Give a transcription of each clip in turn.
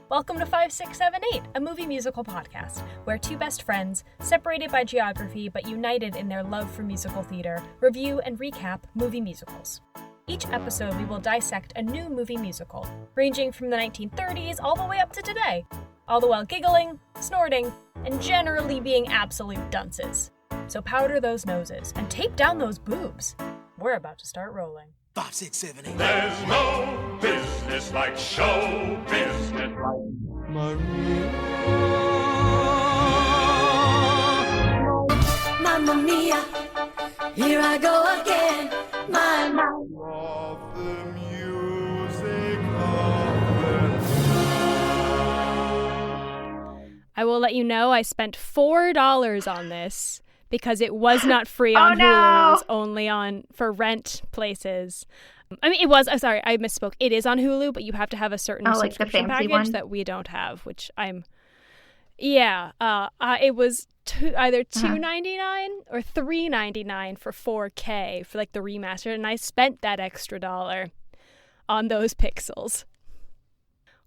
Welcome to 5678, a movie musical podcast, where two best friends, separated by geography but united in their love for musical theater, review and recap movie musicals. Each episode we will dissect a new movie musical, ranging from the 1930s all the way up to today, all the while giggling, snorting, and generally being absolute dunces. So powder those noses and tape down those boobs. We're about to start rolling. 5, 6, 7, 8. There's no business like show business. Maria. Mamma mia, here I go again. My Of the music of I will let you know I spent $4 on this because it was not free on Hulu. It was only on for rent places. I mean, it was. I'm sorry, I misspoke. It is on Hulu, but you have to have a certain subscription package one that we don't have, which I'm. Yeah, it was either $2.99 or $3.99 for 4K for like the remaster, and I spent that extra $1 on those pixels.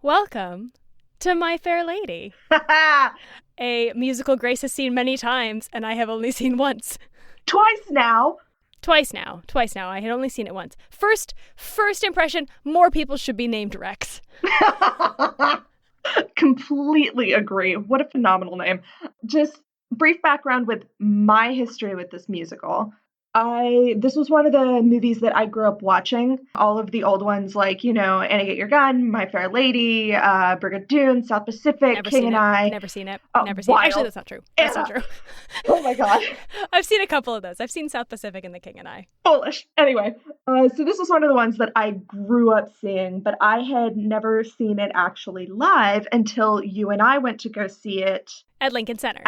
Welcome to My Fair Lady, a musical Grace has seen many times, and I have only seen once. Twice now. Twice now. I had only seen it once. First impression, more people should be named Rex. Completely agree. What a phenomenal name. Just brief background with my history with this musical. This was one of the movies that I grew up watching. All of the old ones like, Annie Get Your Gun, My Fair Lady, Brigadoon, South Pacific, King and I. Never seen it. Oh, Never seen it. Actually, that's not true. That's not true. Oh my God. I've seen a couple of those. I've seen South Pacific and The King and I. Foolish. Anyway, so this was one of the ones that I grew up seeing, but I had never seen it actually live until you and I went to go see it. At Lincoln Center.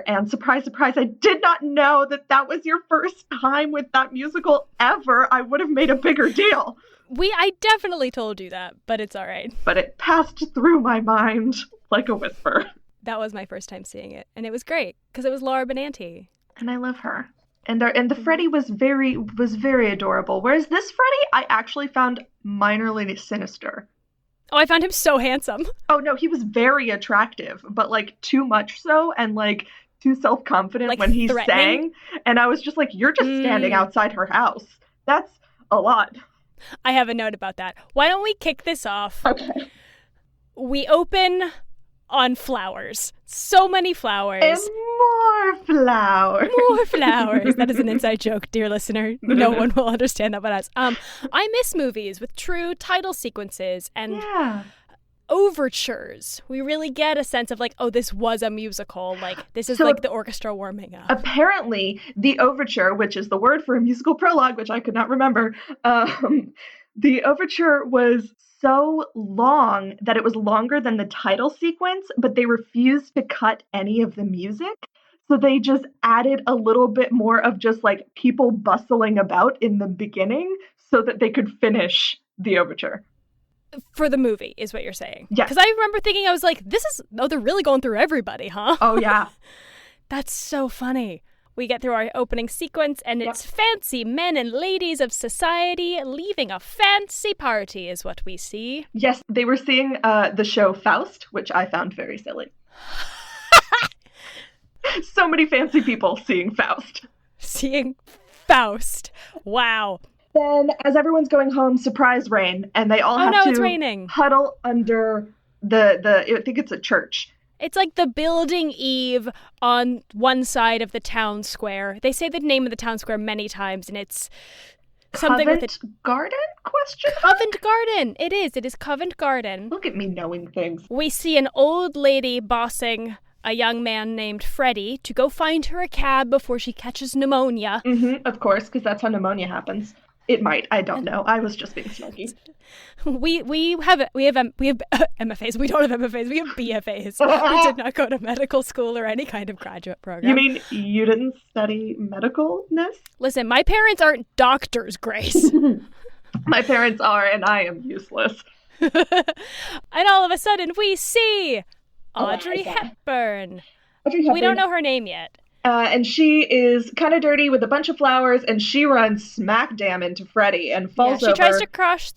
And surprise, surprise, I did not know that was your first time with that musical ever. I would have made a bigger deal. I definitely told you that, but it's all right. But it passed through my mind like a whisper. That was my first time seeing it, and it was great because it was Laura Benanti. And I love her. And the Freddie was very adorable. Whereas this Freddie, I actually found minorly sinister. Oh, I found him so handsome. Oh, no, he was very attractive, but, too much so, and, too self-confident when he sang. And I was just like, you're just standing outside her house. That's a lot. I have a note about that. Why don't we kick this off? Okay. We open on flowers. So many flowers. And more flowers. More flowers. That is an inside joke, dear listener. No one will understand that but us. I miss movies with true title sequences and overtures. We really get a sense of this was a musical. This is the orchestra warming up. Apparently, the overture, which is the word for a musical prologue, which I could not remember, the overture was so long that it was longer than the title sequence, but they refused to cut any of the music. So they just added a little bit more of just people bustling about in the beginning so that they could finish the overture. For the movie, is what you're saying. Yes. Because I remember thinking, I was like, they're really going through everybody, huh? Oh, yeah. That's so funny. We get through our opening sequence, and it's fancy men and ladies of society leaving a fancy party is what we see. Yes, they were seeing the show Faust, which I found very silly. So many fancy people seeing Faust. Seeing Faust. Wow. Then, as everyone's going home, surprise rain, and they all have to it's raining. Huddle under I think it's a church. It's like the building eve on one side of the town square. They say the name of the town square many times, and it's something Covent with Garden? Question? Covent Garden. It is Covent Garden. Look at me knowing things. We see an old lady bossing a young man named Freddie to go find her a cab before she catches pneumonia. Mm-hmm, of course, because that's how pneummonia happens. It might. I don't know. I was just being snarky. We have MFAs. We don't have MFAs. We have BFAs. We did not go to medical school or any kind of graduate program. You mean you didn't study medicalness? Listen, my parents aren't doctors, Grace. My parents are, and I am useless. And all of a sudden, we see Audrey Hepburn. We don't know her name yet. And she is kind of dirty with a bunch of flowers, and she runs smack dam into Freddie and falls over. She tries to cross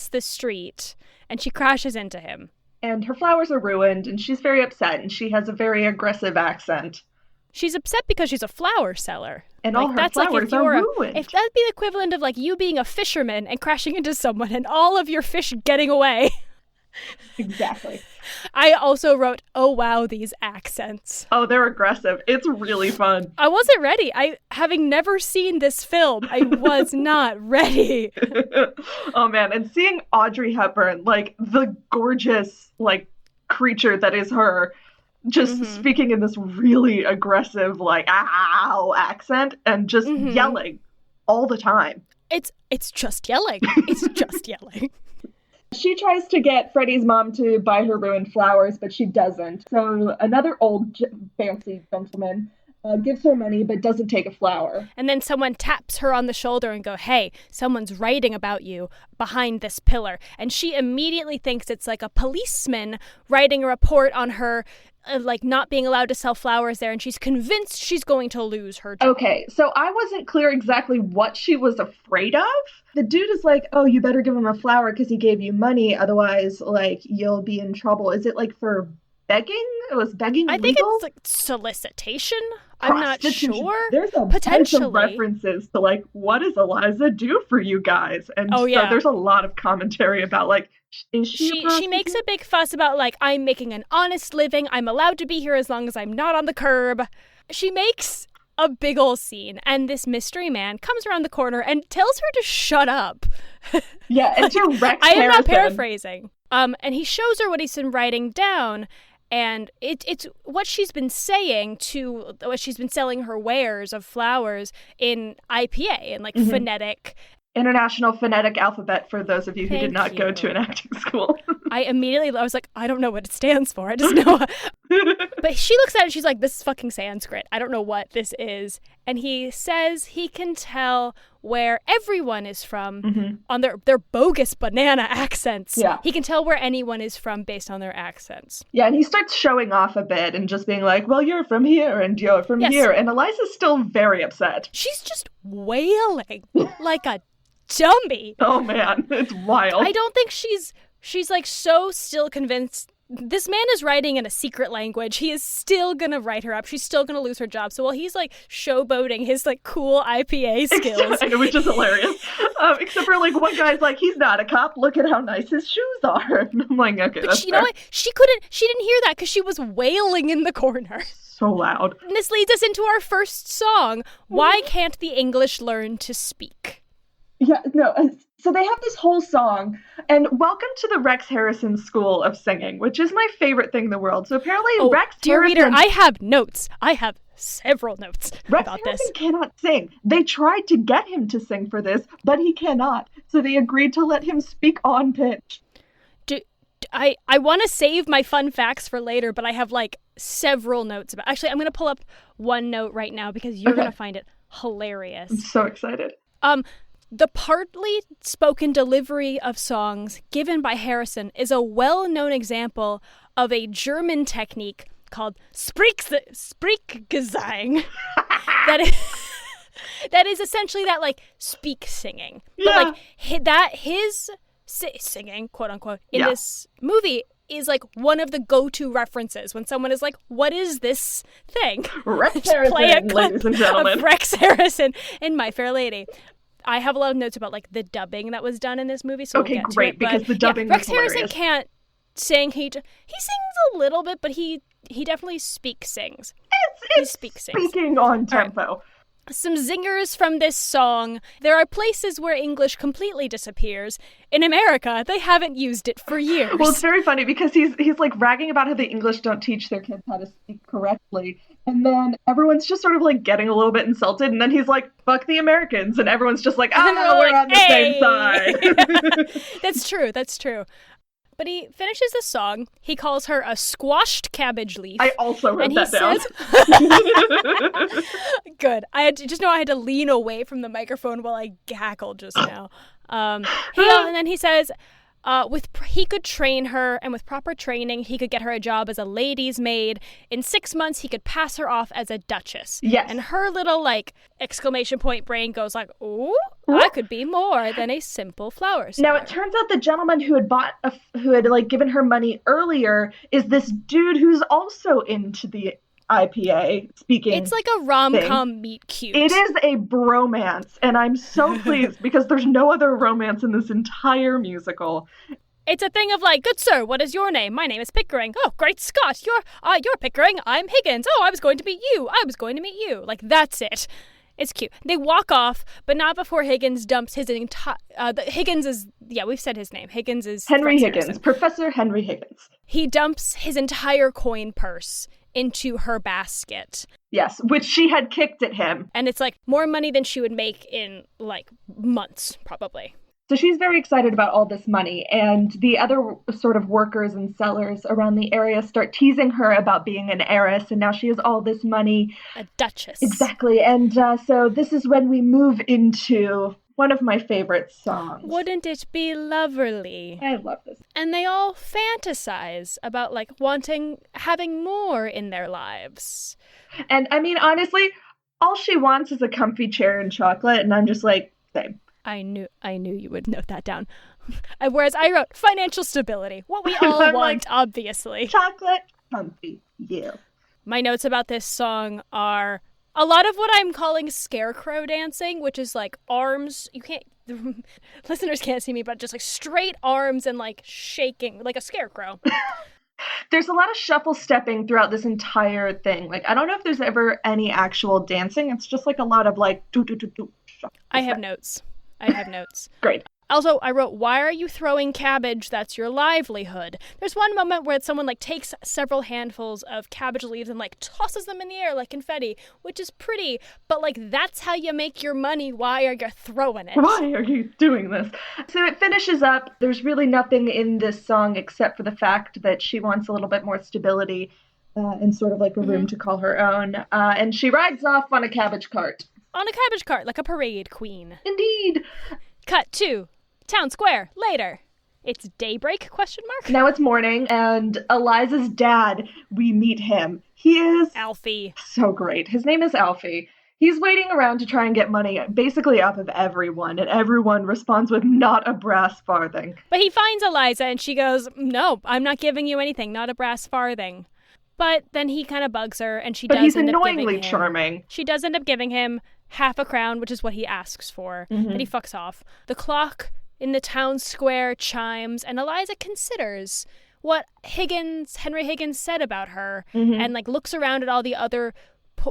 the street and she crashes into him. And her flowers are ruined, and she's very upset, and she has a very aggressive accent. She's upset because she's a flower seller. And all her flowers are ruined. If that'd be the equivalent of like you being a fisherman and crashing into someone and all of your fish getting away. Exactly. I also wrote, oh wow, these accents. Oh, they're aggressive. It's really fun. I wasn't ready. Having never seen this film, I was not ready. Oh man, and seeing Audrey Hepburn, like the gorgeous like creature that is her, just speaking in this really aggressive like ow accent and just yelling all the time. It's just yelling. It's just yelling. She tries to get Freddie's mom to buy her ruined flowers, but she doesn't. So another old fancy gentleman gives her money, but doesn't take a flower. And then someone taps her on the shoulder and go, hey, someone's writing about you behind this pillar. And she immediately thinks it's like a policeman writing a report on her, like not being allowed to sell flowers there. And she's convinced she's going to lose her job. Okay, so I wasn't clear exactly what she was afraid of. The dude is like, oh, you better give him a flower because he gave you money. Otherwise, like, you'll be in trouble. Is it like for begging? It was begging legal? I think it's like solicitation. I'm not sure. There's a bunch of references to like, what does Eliza do for you guys? And so there's a lot of commentary about like, is she makes a big fuss about like, I'm making an honest living. I'm allowed to be here as long as I'm not on the curb. She makes a big ol' scene, and this mystery man comes around the corner and tells her to shut up. Yeah, and to Rex I am Harrison. not paraphrasing. And he shows her what he's been writing down, and it's what she's been saying to what she's been selling her wares of flowers in IPA and like phonetic. International Phonetic Alphabet, for those of you who did not go to an acting school. I was like, I don't know what it stands for. I just know. But she looks at it and she's like, this is fucking Sanskrit. I don't know what this is. And he says he can tell where everyone is from on their bogus banana accents. Yeah. He can tell where anyone is from based on their accents. Yeah, and he starts showing off a bit and just being like, well, you're from here and you're from here. And Eliza's still very upset. She's just wailing like a dummy. Oh man, it's wild. I don't think she's like so still convinced this man is writing in a secret language. He is still gonna write her up. She's still gonna lose her job. So while he's like showboating his like cool IPA skills, which is hilarious. Except for like one guy's like, he's not a cop. Look at how nice his shoes are. And I'm like, okay, but that's you know what? She didn't hear that because she was wailing in the corner. So loud. And this leads us into our first song. Why can't the English learn to speak? Yeah, no. So they have this whole song, and welcome to the Rex Harrison School of Singing, which is my favorite thing in the world. So apparently Rex Harrison... Reader, I have notes. I have several notes Rex about Harrison this. Cannot sing. They tried to get him to sing for this, but he cannot. So they agreed to let him speak on pitch. I want to save my fun facts for later, but I have like several notes about... Actually, I'm going to pull up one note right now because you're going to find it hilarious. I'm so excited. The partly spoken delivery of songs given by Harrison is a well-known example of a German technique called Sprechgesang. that is essentially that like speak singing. Yeah. But like his singing, quote unquote, in this movie is like one of the go-to references when someone is like, what is this thing? Rex Harrison, play a clip ladies and gentlemen. of Rex Harrison in My Fair Lady. I have a lot of notes about like the dubbing that was done in this movie. So okay, we'll get great, to it. because the dubbing was Rex hilarious. Harrison can't sing. He sings a little bit, but he definitely sings. It's speaking on tempo. Right. Some zingers from this song. There are places where English completely disappears. In America, they haven't used it for years. Well, it's very funny because he's like bragging about how the English don't teach their kids how to speak correctly. And then everyone's just sort of like getting a little bit insulted. And then he's like, fuck the Americans. And everyone's just like, we're like, on the same side. That's true. But he finishes the song. He calls her a squashed cabbage leaf. I also wrote that down. Good. I had to lean away from the microphone while I cackled just now. And then he says, He could train her, and with proper training, he could get her a job as a lady's maid. In 6 months, he could pass her off as a duchess. Yes. And her little, exclamation point brain goes like, ooh, I could be more than a simple flower seller. Now, it turns out the gentleman who had given her money earlier is this dude who's also into the IPA speaking. It's like a rom-com meet cute. It is a bromance, and I'm so pleased because there's no other romance in this entire musical. It's a thing of good sir, what is your name? My name is Pickering. Oh, great Scott, you're Pickering. I'm Higgins. Oh, I was going to meet you. That's it. It's cute. They walk off, but not before Higgins dumps his entire... Higgins is... Yeah, we've said his name. Higgins is... Henry Higgins. Professor Henry Higgins. He dumps his entire coin purse into her basket. Yes, which she had kicked at him. And it's more money than she would make in months, probably. So she's very excited about all this money, and the other sort of workers and sellers around the area start teasing her about being an heiress, and now she has all this money. A duchess. Exactly, and so this is when we move into one of my favorite songs. Wouldn't it be lovely? I love this. And they all fantasize about having more in their lives. And I mean, honestly, all she wants is a comfy chair and chocolate, and I'm just same. I knew you would note that down. Whereas I wrote financial stability. What we all want, obviously. Chocolate, comfy, you. My notes about this song are a lot of what I'm calling scarecrow dancing, which is arms. You can't, the listeners can't see me, but just straight arms and shaking like a scarecrow. There's a lot of shuffle stepping throughout this entire thing. I don't know if there's ever any actual dancing. It's just a lot of do do do do. I have notes. Great. Also, I wrote, why are you throwing cabbage? That's your livelihood. There's one moment where someone takes several handfuls of cabbage leaves and tosses them in the air like confetti, which is pretty, but that's how you make your money. Why are you throwing it? Why are you doing this? So it finishes up. There's really nothing in this song except for the fact that she wants a little bit more stability and sort of a room to call her own. And she rides off on a cabbage cart. On a cabbage cart, like a parade queen. Indeed. Cut to town square later. It's daybreak, question mark? Now it's morning, and Eliza's dad, we meet him. He is... Alfie. So great. His name is Alfie. He's waiting around to try and get money basically off of everyone, and everyone responds with not a brass farthing. But he finds Eliza, and she goes, no, I'm not giving you anything, not a brass farthing. But then he kind of bugs her, and But he's annoyingly charming. She does end up giving him half a crown, which is what he asks for. Then he fucks off. The clock in the town square chimes, and Eliza considers what Henry Higgins said about her, and looks around at all the other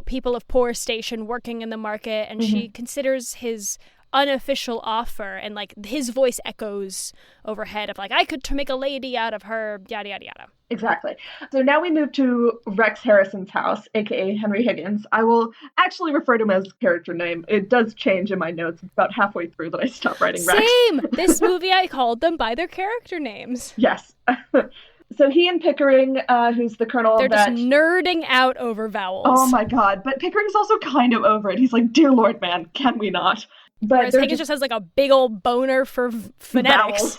people of poor station working in the market, and she considers his unofficial offer, and his voice echoes overhead of I could make a lady out of her, yada yada yada. Exactly. So now we move to Rex Harrison's house, aka Henry Higgins. I will actually refer to him as character name. It does change in my notes. It's about halfway through that I stopped writing Rex. Same! This movie I called them by their character names. Yes. So he and Pickering, who's the colonel, they're just nerding out over vowels. Oh my god. But Pickering's also kind of over it. He's like, dear Lord, man, can we not? But whereas Higgins just has a big old boner for phonetics.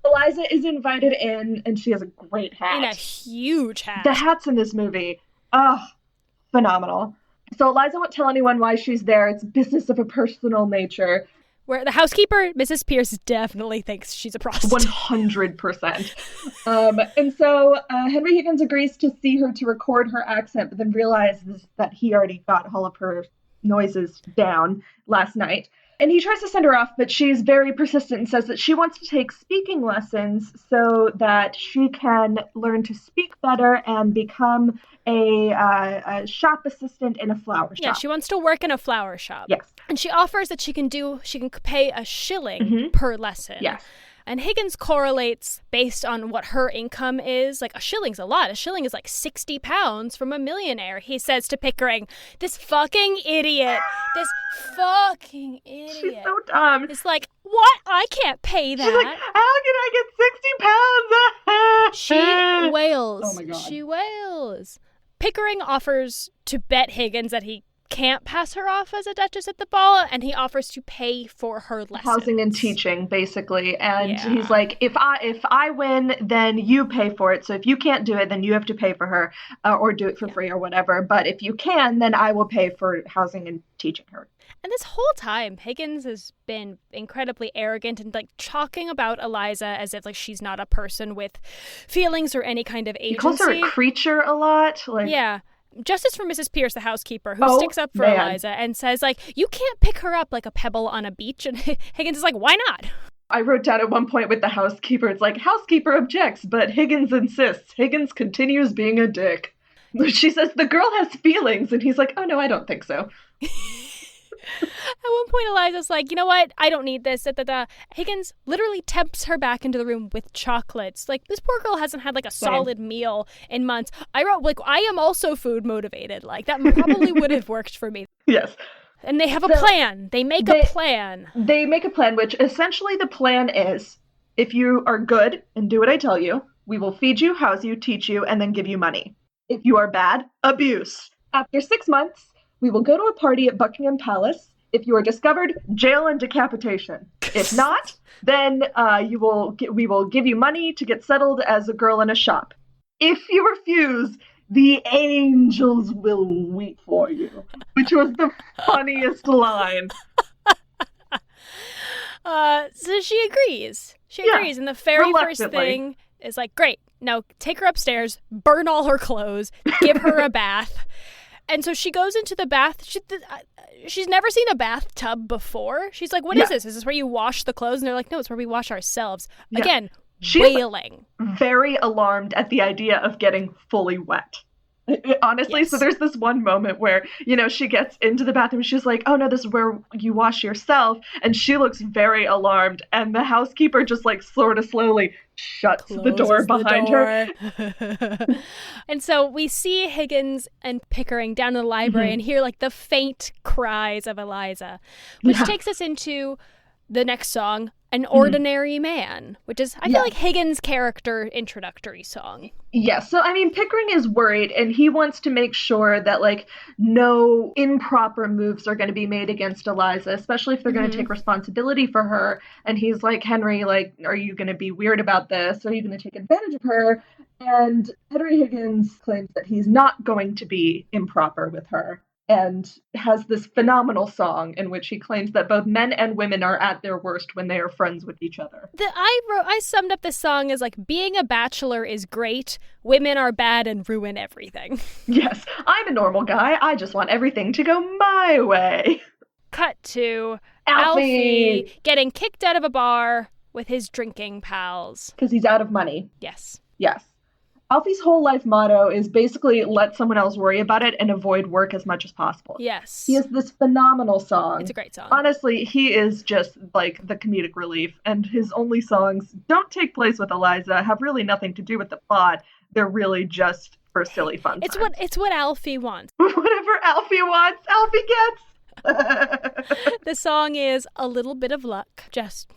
Eliza is invited in, and she has a great hat. In a huge hat. The hats in this movie, phenomenal. So Eliza won't tell anyone why she's there. It's business of a personal nature. Where the housekeeper, Mrs. Pierce, definitely thinks she's a prostitute. 100%. And so Henry Higgins agrees to see her to record her accent, but then realizes that he already got all of her noises down last night. And he tries to send her off, but she's very persistent and says that she wants to take speaking lessons so that she can learn to speak better and become a shop assistant in a flower shop. Yeah, she wants to work in a flower shop. Yes. And she offers that she can pay a shilling per lesson. Yes. And Higgins correlates based on what her income is. A shilling's a lot. A shilling is £60 from a millionaire. He says to Pickering, this fucking idiot. She's so dumb. It's what? I can't pay that. She's like, how can I get £60? She wails. Oh my God. She wails. Pickering offers to bet Higgins that he can't pass her off as a duchess at the ball, and he offers to pay for her lessons. Housing and teaching, basically. And Yeah. he's like, if I win, then you pay for it. So if you can't do it, then you have to pay for her or do it for free or whatever. But if you can, then I will pay for housing and teaching her. And this whole time, Higgins has been incredibly arrogant and like talking about Eliza as if like she's not a person with feelings or any kind of agency. He calls her a creature a lot. Like, yeah. Justice for Mrs. Pierce, the housekeeper, who sticks up for Eliza and says, like, you can't pick her up like a pebble on a beach. And Higgins is like, why not? I wrote down at one point with the housekeeper, it's like, housekeeper objects, but Higgins insists. Higgins continues being a dick. She says, the girl has feelings. And he's like, oh, no, I don't think so. At one point, Eliza's like, you know what? I don't need this. Higgins literally tempts her back into the room with chocolates. Like, this poor girl hasn't had, like, a solid meal in months. I wrote, like, I am also food motivated. Like, that probably would have worked for me. Yes. And they have a plan. They make a plan. They make a plan, which essentially the plan is, if you are good and do what I tell you, we will feed you, house you, teach you, and then give you money. If you are bad, abuse. After 6 months, we will go to a party at Buckingham Palace. If you are discovered, jail and decapitation. If not, then we will give you money to get settled as a girl in a shop. If you refuse, the angels will weep for you. Which was the funniest line. So she agrees. She agrees. And the very first thing is like, great, now take her upstairs, burn all her clothes, give her a bath. And so she goes into the bath. She's never seen a bathtub before. She's like, what is this? Is this where you wash the clothes? And they're like, no, it's where we wash ourselves. Yeah. Again, wailing. Very alarmed at the idea of getting fully wet. Honestly, so there's this one moment where, she gets into the bathroom. She's like, oh, no, this is where you wash yourself. And she looks very alarmed. And the housekeeper just like sort of slowly shuts the door behind her. And so we see Higgins and Pickering down in the library and hear like the faint cries of Eliza, which takes us into the next song, An Ordinary Man, which is, I feel like, Higgins' character introductory song. Yes. So, Pickering is worried, and he wants to make sure that, like, no improper moves are going to be made against Eliza, especially if they're going to take responsibility for her. And he's like, Henry, like, are you going to be weird about this? Are you going to take advantage of her? And Henry Higgins claims that he's not going to be improper with her, and has this phenomenal song in which he claims that both men and women are at their worst when they are friends with each other. I summed up this song as like, being a bachelor is great, women are bad and ruin everything. Yes, I'm a normal guy. I just want everything to go my way. Cut to Alfie getting kicked out of a bar with his drinking pals. Because he's out of money. Yes. Yes. Alfie's whole life motto is basically let someone else worry about it and avoid work as much as possible. Yes. He has this phenomenal song. It's a great song. Honestly, he is just like the comedic relief, and his only songs don't take place with Eliza, have really nothing to do with the plot. They're really just for silly fun. It's what Alfie wants. Whatever Alfie wants, Alfie gets. The song is A Little Bit of Luck. Just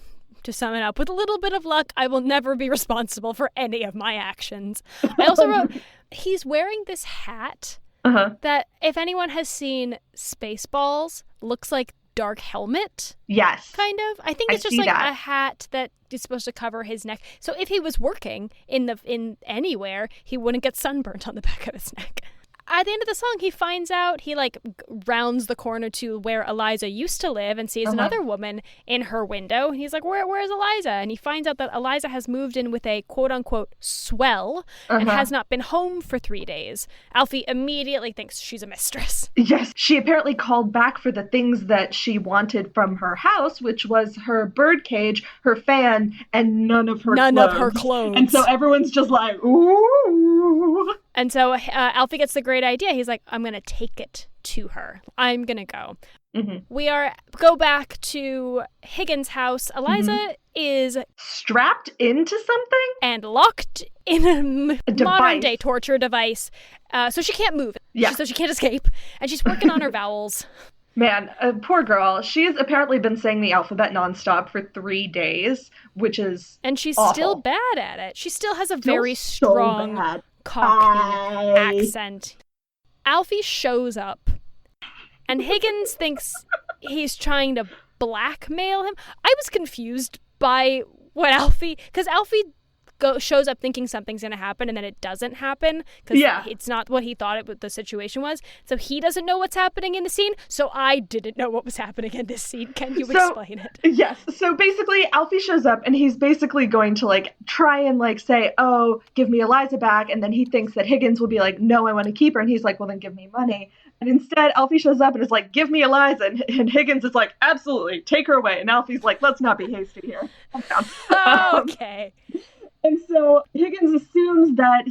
to sum it up, with a little bit of luck, I will never be responsible for any of my actions. I also wrote, he's wearing this hat that, if anyone has seen Spaceballs, looks like Dark Helmet. Yes. Kind of. I think it's just like a hat that is supposed to cover his neck. So if he was working in anywhere, he wouldn't get sunburnt on the back of his neck. At the end of the song, he finds out, he like rounds the corner to where Eliza used to live and sees another woman in her window. And he's like, where's Eliza? And he finds out that Eliza has moved in with a quote unquote swell and has not been home for 3 days. Alfie immediately thinks she's a mistress. Yes, she apparently called back for the things that she wanted from her house, which was her birdcage, her fan, and none of her clothes. And so everyone's just like, ooh. And so Alfie gets the great idea. He's like, I'm going to take it to her. I'm going to go. We go back to Higgins' house. Eliza is strapped into something and locked in a modern-day torture device. So she can't move. So she can't escape. And she's working on her vowels. Man, poor girl. She's apparently been saying the alphabet nonstop for 3 days, which is And she's awful. Still bad at it. She still has a very strong Cockney accent. Alfie shows up And Higgins thinks he's trying to blackmail him. I was confused by what Alfie, because Alfie shows up thinking something's going to happen and then it doesn't happen because it's not what he thought the situation was. So he doesn't know what's happening in the scene. So I didn't know what was happening in this scene. Can you explain it? Yes. So basically Alfie shows up and he's basically going to like try and like say, oh, give me Eliza back. And then he thinks that Higgins will be like, no, I want to keep her. And he's like, well, then give me money. And instead Alfie shows up and is like, give me Eliza. And Higgins is like, absolutely, take her away. And Alfie's like, let's not be hasty here. Okay. And so Higgins assumes that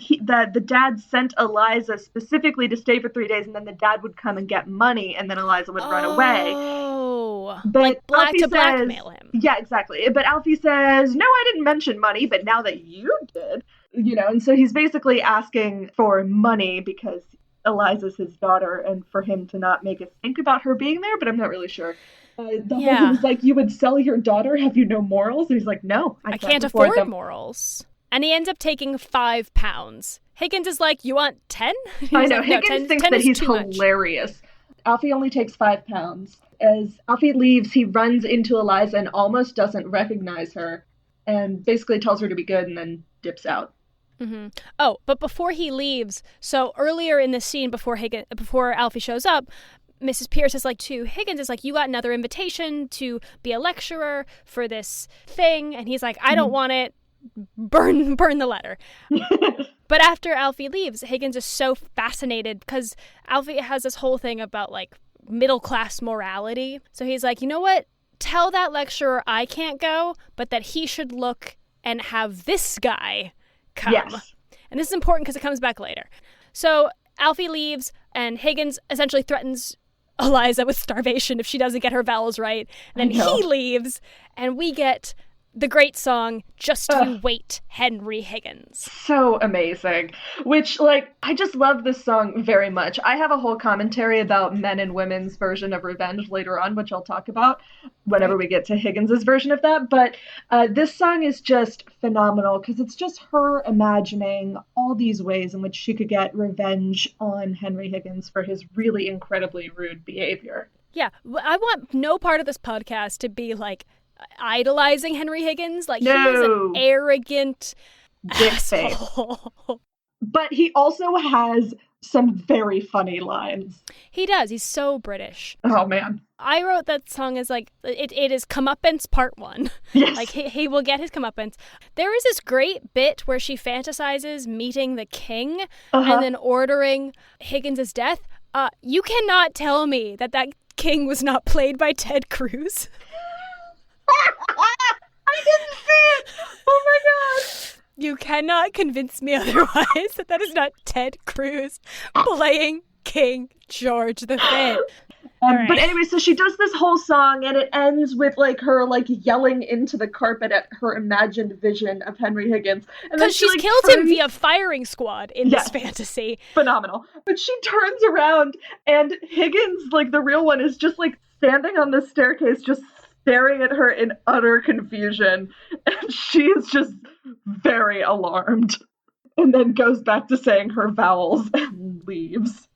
the dad sent Eliza specifically to stay for 3 days, and then the dad would come and get money, and then Eliza would run away. Oh, but like blackmail him. Yeah, exactly. But Alfie says, no, I didn't mention money, but now that you did, and so he's basically asking for money because Eliza's his daughter, and for him to not make us think about her being there, but I'm not really sure. The whole thing is like, you would sell your daughter? Have you no morals? And he's like, no, I can't afford them. Morals. And he ends up taking £5. Higgins is like, you want 10? I know. Higgins thinks that he's hilarious. Alfie only takes £5. As Alfie leaves, he runs into Eliza and almost doesn't recognize her and basically tells her to be good and then dips out. Mm-hmm. Oh, but before he leaves, so earlier in the scene before Alfie shows up, Mrs. Pierce is like to Higgins, is like, you got another invitation to be a lecturer for this thing. And he's like, I don't want it. Burn the letter. But after Alfie leaves, Higgins is so fascinated because Alfie has this whole thing about like middle class morality. So he's like, you know what? Tell that lecturer I can't go, but that he should look and have this guy come. Yes. And this is important because it comes back later. So Alfie leaves and Higgins essentially threatens Eliza with starvation if she doesn't get her vowels right. And then he leaves and we get the great song, Just You Wait, Henry Higgins. So amazing. Which, like, I just love this song very much. I have a whole commentary about men and women's version of revenge later on, which I'll talk about whenever we get to Higgins's version of that. But this song is just phenomenal because it's just her imagining all these ways in which she could get revenge on Henry Higgins for his really incredibly rude behavior. Yeah, I want no part of this podcast to be like idolizing Henry Higgins. Like, no. He is an arrogant asshole. But he also has some very funny lines. He does. He's so British. Oh, man. I wrote that song as like, it is comeuppance part 1. Yes. Like, he will get his comeuppance. There is this great bit where she fantasizes meeting the king and then ordering Higgins' death. You cannot tell me that king was not played by Ted Cruz. I didn't see it. Oh my god. You cannot convince me otherwise that is not Ted Cruz playing King George V. Right. But anyway, so she does this whole song and it ends with like her like yelling into the carpet at her imagined vision of Henry Higgins. Because she's killed him via firing squad in this fantasy. Phenomenal. But she turns around and Higgins, like the real one, is just like standing on the staircase just staring at her in utter confusion, and she is just very alarmed, and then goes back to saying her vowels and leaves.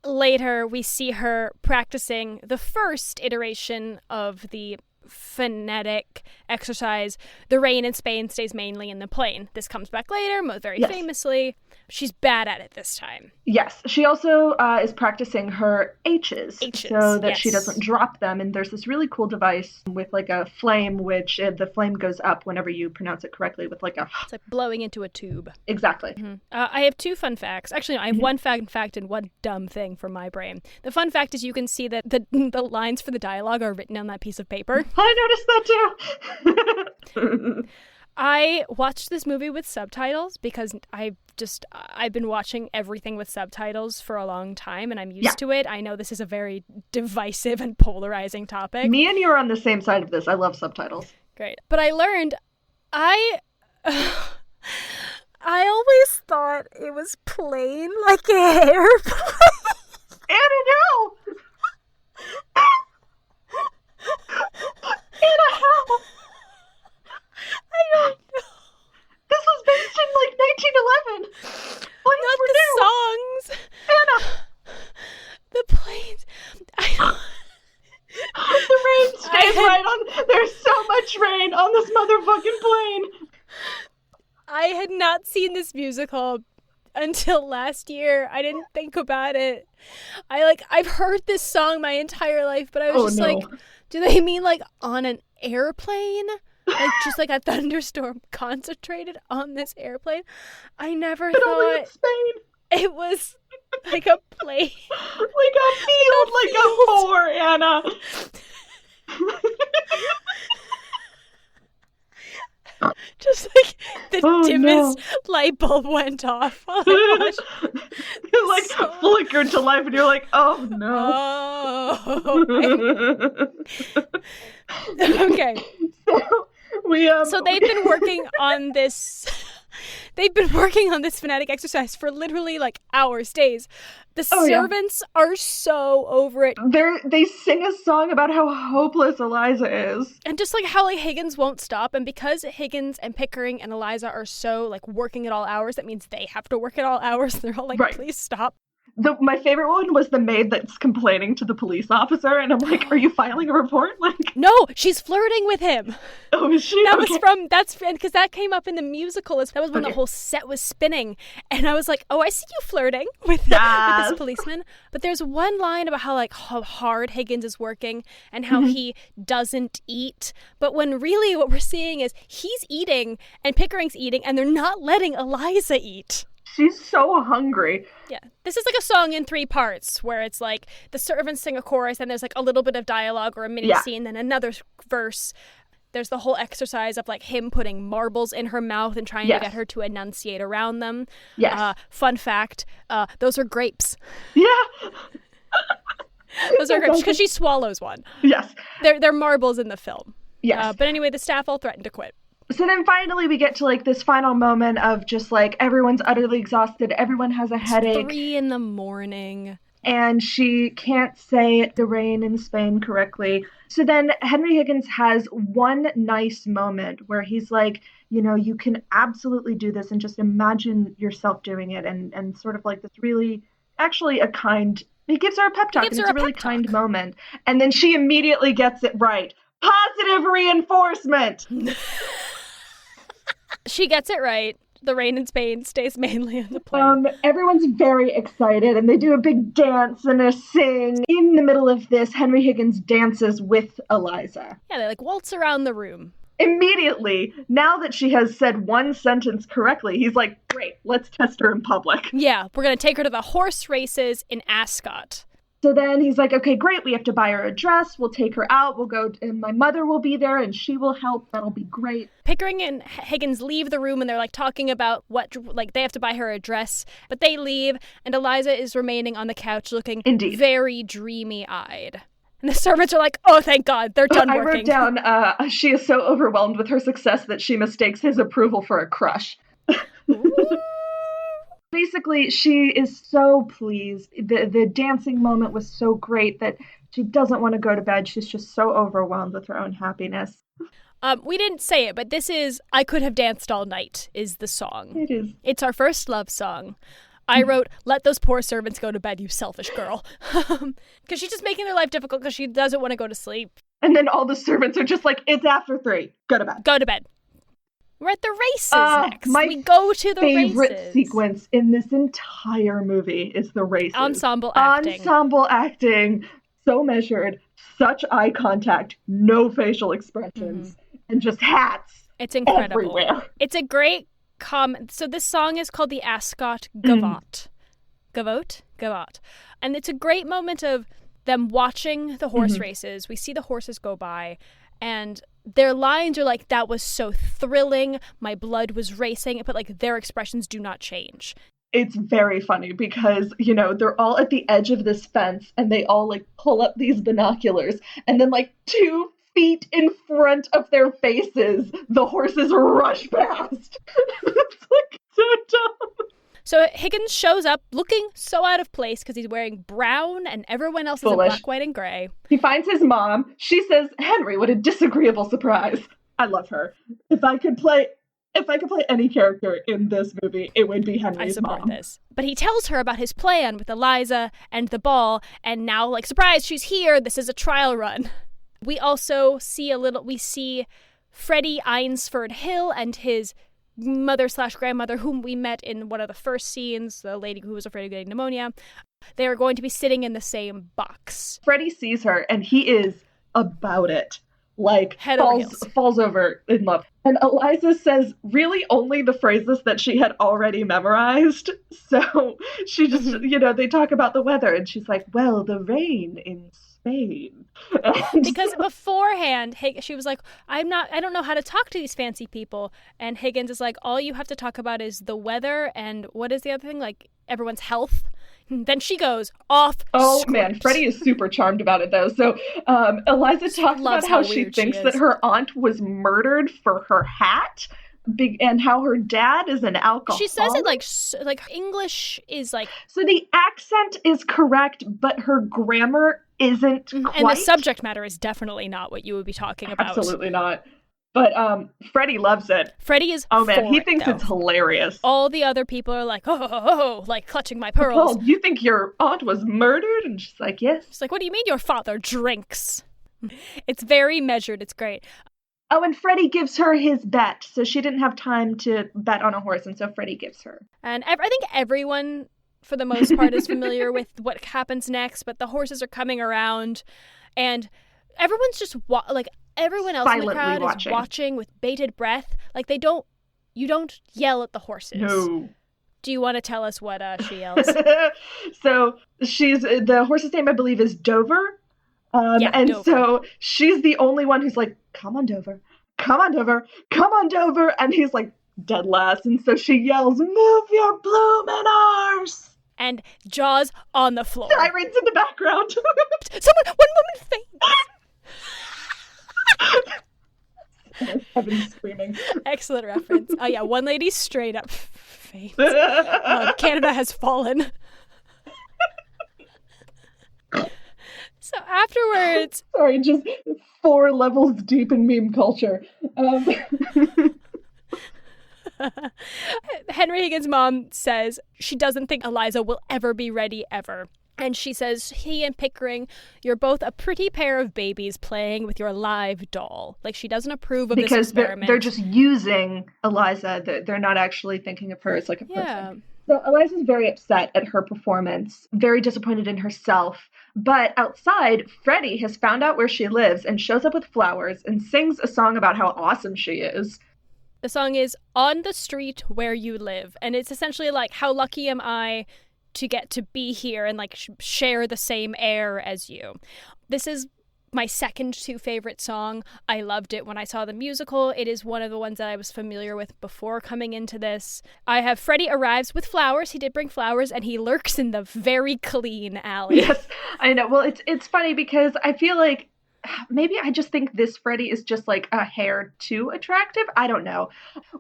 Later, we see her practicing the first iteration of the phonetic exercise. The rain in Spain stays mainly in the plain. This comes back later, very famously. She's bad at it this time. Yes. She also is practicing her H's so that she doesn't drop them. And there's this really cool device with like a flame, which the flame goes up whenever you pronounce it correctly with like a... It's like blowing into a tube. Exactly. Mm-hmm. I have 2 fun facts. Actually, no, I have one fun fact and one dumb thing from my brain. The fun fact is you can see that the lines for the dialogue are written on that piece of paper. I noticed that too. I watched this movie with subtitles because I've been watching everything with subtitles for a long time and I'm used to it. I know this is a very divisive and polarizing topic. Me and you are on the same side of this. I love subtitles. Great. But I learned I always thought it was plain like an airplane. Anna, no! Anna, how? I don't know. This was based in like 1911. Planes Not were the new. songs. Anna. The planes. fucking plane. I had not seen this musical until last year. I didn't think about it. I've heard this song my entire life, but I was do they mean like on an airplane? Like just like a thunderstorm concentrated on this airplane? I never thought in Spain. It was like a plane. Like a field, like a whore, Anna. Just like the dimmest light bulb went off. Oh my gosh. It like flickered to life and you're like, oh no. Oh. Okay. So they've been working on this. They've been working on this phonetic exercise for literally like hours, days. The servants are so over it. They sing a song about how hopeless Eliza is. And just like how like Higgins won't stop. And because Higgins and Pickering and Eliza are so like working at all hours, that means they have to work at all hours. They're all like, please stop. My favorite one was the maid that's complaining to the police officer, and I'm like, are you filing a report? Like, no, she's flirting with him. Oh, is she? Because that came up in the musical. That was when the whole set was spinning, and I was like, oh, I see you flirting with this policeman. But there's one line about how hard Higgins is working and how he doesn't eat. But when really what we're seeing is he's eating and Pickering's eating, and they're not letting Eliza eat. She's so hungry. Yeah. This is like a song in 3 parts where it's like the servants sing a chorus and there's like a little bit of dialogue or a mini scene, then another verse. There's the whole exercise of like him putting marbles in her mouth and trying to get her to enunciate around them. Yes. Fun fact, those are grapes. Yeah. Those are grapes because she swallows one. Yes. They're marbles in the film. Yes. But anyway, the staff all threatened to quit. So then finally we get to like this final moment of just like everyone's utterly exhausted. Everyone has a headache. 3 a.m. And she can't say the rain in Spain correctly. So then Henry Higgins has one nice moment where he's like, you know, you can absolutely do this and just imagine yourself doing it. And sort of like this really, actually a kind, he gives her a pep talk. And it's a really kind moment. And then she immediately gets it right. Positive reinforcement. She gets it right. The rain in Spain stays mainly on the plane. Everyone's very excited, and they do a big dance and a sing. In the middle of this, Henry Higgins dances with Eliza. Yeah, they like waltz around the room. Immediately, now that she has said one sentence correctly, he's like, great, let's test her in public. Yeah, we're going to take her to the horse races in Ascot. So then he's like, okay, great, we have to buy her a dress. We'll take her out. We'll go, and my mother will be there, and she will help. That'll be great. Pickering and Higgins leave the room, and they're like talking about what, like they have to buy her a dress. But they leave, and Eliza is remaining on the couch looking very dreamy-eyed. And the servants are like, oh, thank God, they're done working. I wrote down, she is so overwhelmed with her success that she mistakes his approval for a crush. Basically, she is so pleased. The dancing moment was so great that she doesn't want to go to bed. She's just so overwhelmed with her own happiness. We didn't say it, but this is I Could Have Danced All Night is the song. It is. It's our first love song. I wrote, let those poor servants go to bed, you selfish girl. Because she's just making their life difficult because she doesn't want to go to sleep. And then all the servants are just like, it's after 3. Go to bed. Go to bed. We're at the races next. We go to the favorite sequence in this entire movie is the races. Ensemble acting. Ensemble acting. So measured. Such eye contact. No facial expressions. And just hats. It's incredible. Everywhere. It's a great So this song is called the Ascot Gavotte. Gavotte. And it's a great moment of them watching the horse races. We see the horses go by. And their lines are like, that was so thrilling, my blood was racing, but like their expressions do not change. It's very funny because, you know, they're all at the edge of this fence and they all like pull up these binoculars and then like 2 feet in front of their faces, the horses rush past. It's like so dumb. So Higgins shows up looking so out of place because he's wearing brown and everyone else is in black, white, and gray. He finds his mom. She says, Henry, what a disagreeable surprise. I love her. If I could play any character in this movie, it would be Henry's mom. I support this. But he tells her about his plan with Eliza and the ball, and now, like, surprise, she's here. This is a trial run. We also see Freddie Eynsford Hill and his mother/grandmother, whom we met in one of the first scenes, the lady who was afraid of getting pneumonia, they are going to be sitting in the same box. Freddie sees her, and he is about it. Like, Head over heels. falls over in love. And Eliza says really only the phrases that she had already memorized. So she just, they talk about the weather, and she's like, well, the rain in Spain. Because beforehand, she was like, I don't know how to talk to these fancy people. And Higgins is like, all you have to talk about is the weather and what is the other thing? Like, everyone's health. Then she goes off Oh, script. man. Freddie is super charmed about it, though. So Eliza talks about how she thinks that her aunt was murdered for her hat and how her dad is an alcoholic. She says it like English is like... So the accent is correct, but her grammar isn't quite. And the subject matter is definitely not what you would be talking about. Absolutely not. But Freddie loves it. Freddie is he thinks it's hilarious. All the other people are like, oh, like clutching my pearls. Paul, you think your aunt was murdered? And she's like, yes. She's like, what do you mean your father drinks? It's very measured. It's great. Oh, and Freddie gives her his bet. So she didn't have time to bet on a horse, and so Freddie gives her. And I think everyone, for the most part, is familiar with what happens next, but the horses are coming around, and everyone's just everyone else in the crowd is watching with bated breath. Like you don't yell at the horses. No. Do you want to tell us what she yells? So the horse's name, I believe, is Dover. Dover. So she's the only one who's like, come on, Dover. Come on, Dover. Come on, Dover. And he's like, dead last. And so she yells, move your blooming arse. And jaws on the floor. Sirens in the background. One woman faints. Heaven screaming. Excellent reference. Oh yeah, one lady straight up faints. Canada has fallen. So afterwards... Sorry, just 4 levels deep in meme culture. Henry Higgins' mom says she doesn't think Eliza will ever be ready, ever. And she says, he and Pickering, you're both a pretty pair of babies playing with your live doll. Like, she doesn't approve of this experiment. Because they're just using Eliza. They're not actually thinking of her as like a person. So Eliza's very upset at her performance, very disappointed in herself. But outside, Freddie has found out where she lives and shows up with flowers and sings a song about how awesome she is. The song is On the Street Where You Live. And it's essentially like, how lucky am I to get to be here and like share the same air as you. This is my second to favorite song. I loved it when I saw the musical. It is one of the ones that I was familiar with before coming into this. I have Freddie arrives with flowers. He did bring flowers, and he lurks in the very clean alley. Yes, I know. Well, it's funny because I feel like maybe I just think this Freddie is just like a hair too attractive. I don't know.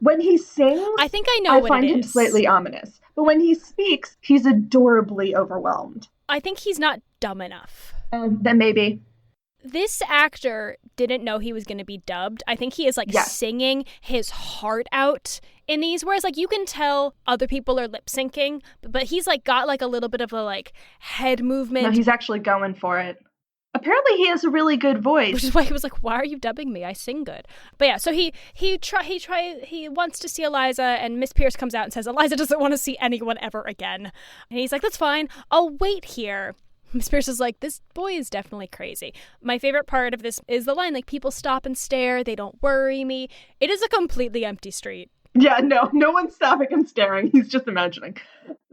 When he sings, I think I know what it is. I find him slightly ominous. But when he speaks, he's adorably overwhelmed. I think he's not dumb enough. Then maybe. This actor didn't know he was going to be dubbed. I think he is like singing his heart out in these, whereas like you can tell other people are lip syncing, but he's like got like a little bit of a like head movement. No, he's actually going for it. Apparently he has a really good voice. Which is why he was like, why are you dubbing me? I sing good. But yeah, so he wants to see Eliza, and Miss Pierce comes out and says Eliza doesn't want to see anyone ever again. And he's like, that's fine. I'll wait here. Miss Pierce is like, this boy is definitely crazy. My favorite part of this is the line, like, people stop and stare. They don't worry me. It is a completely empty street. Yeah, no one's stopping and staring. He's just imagining.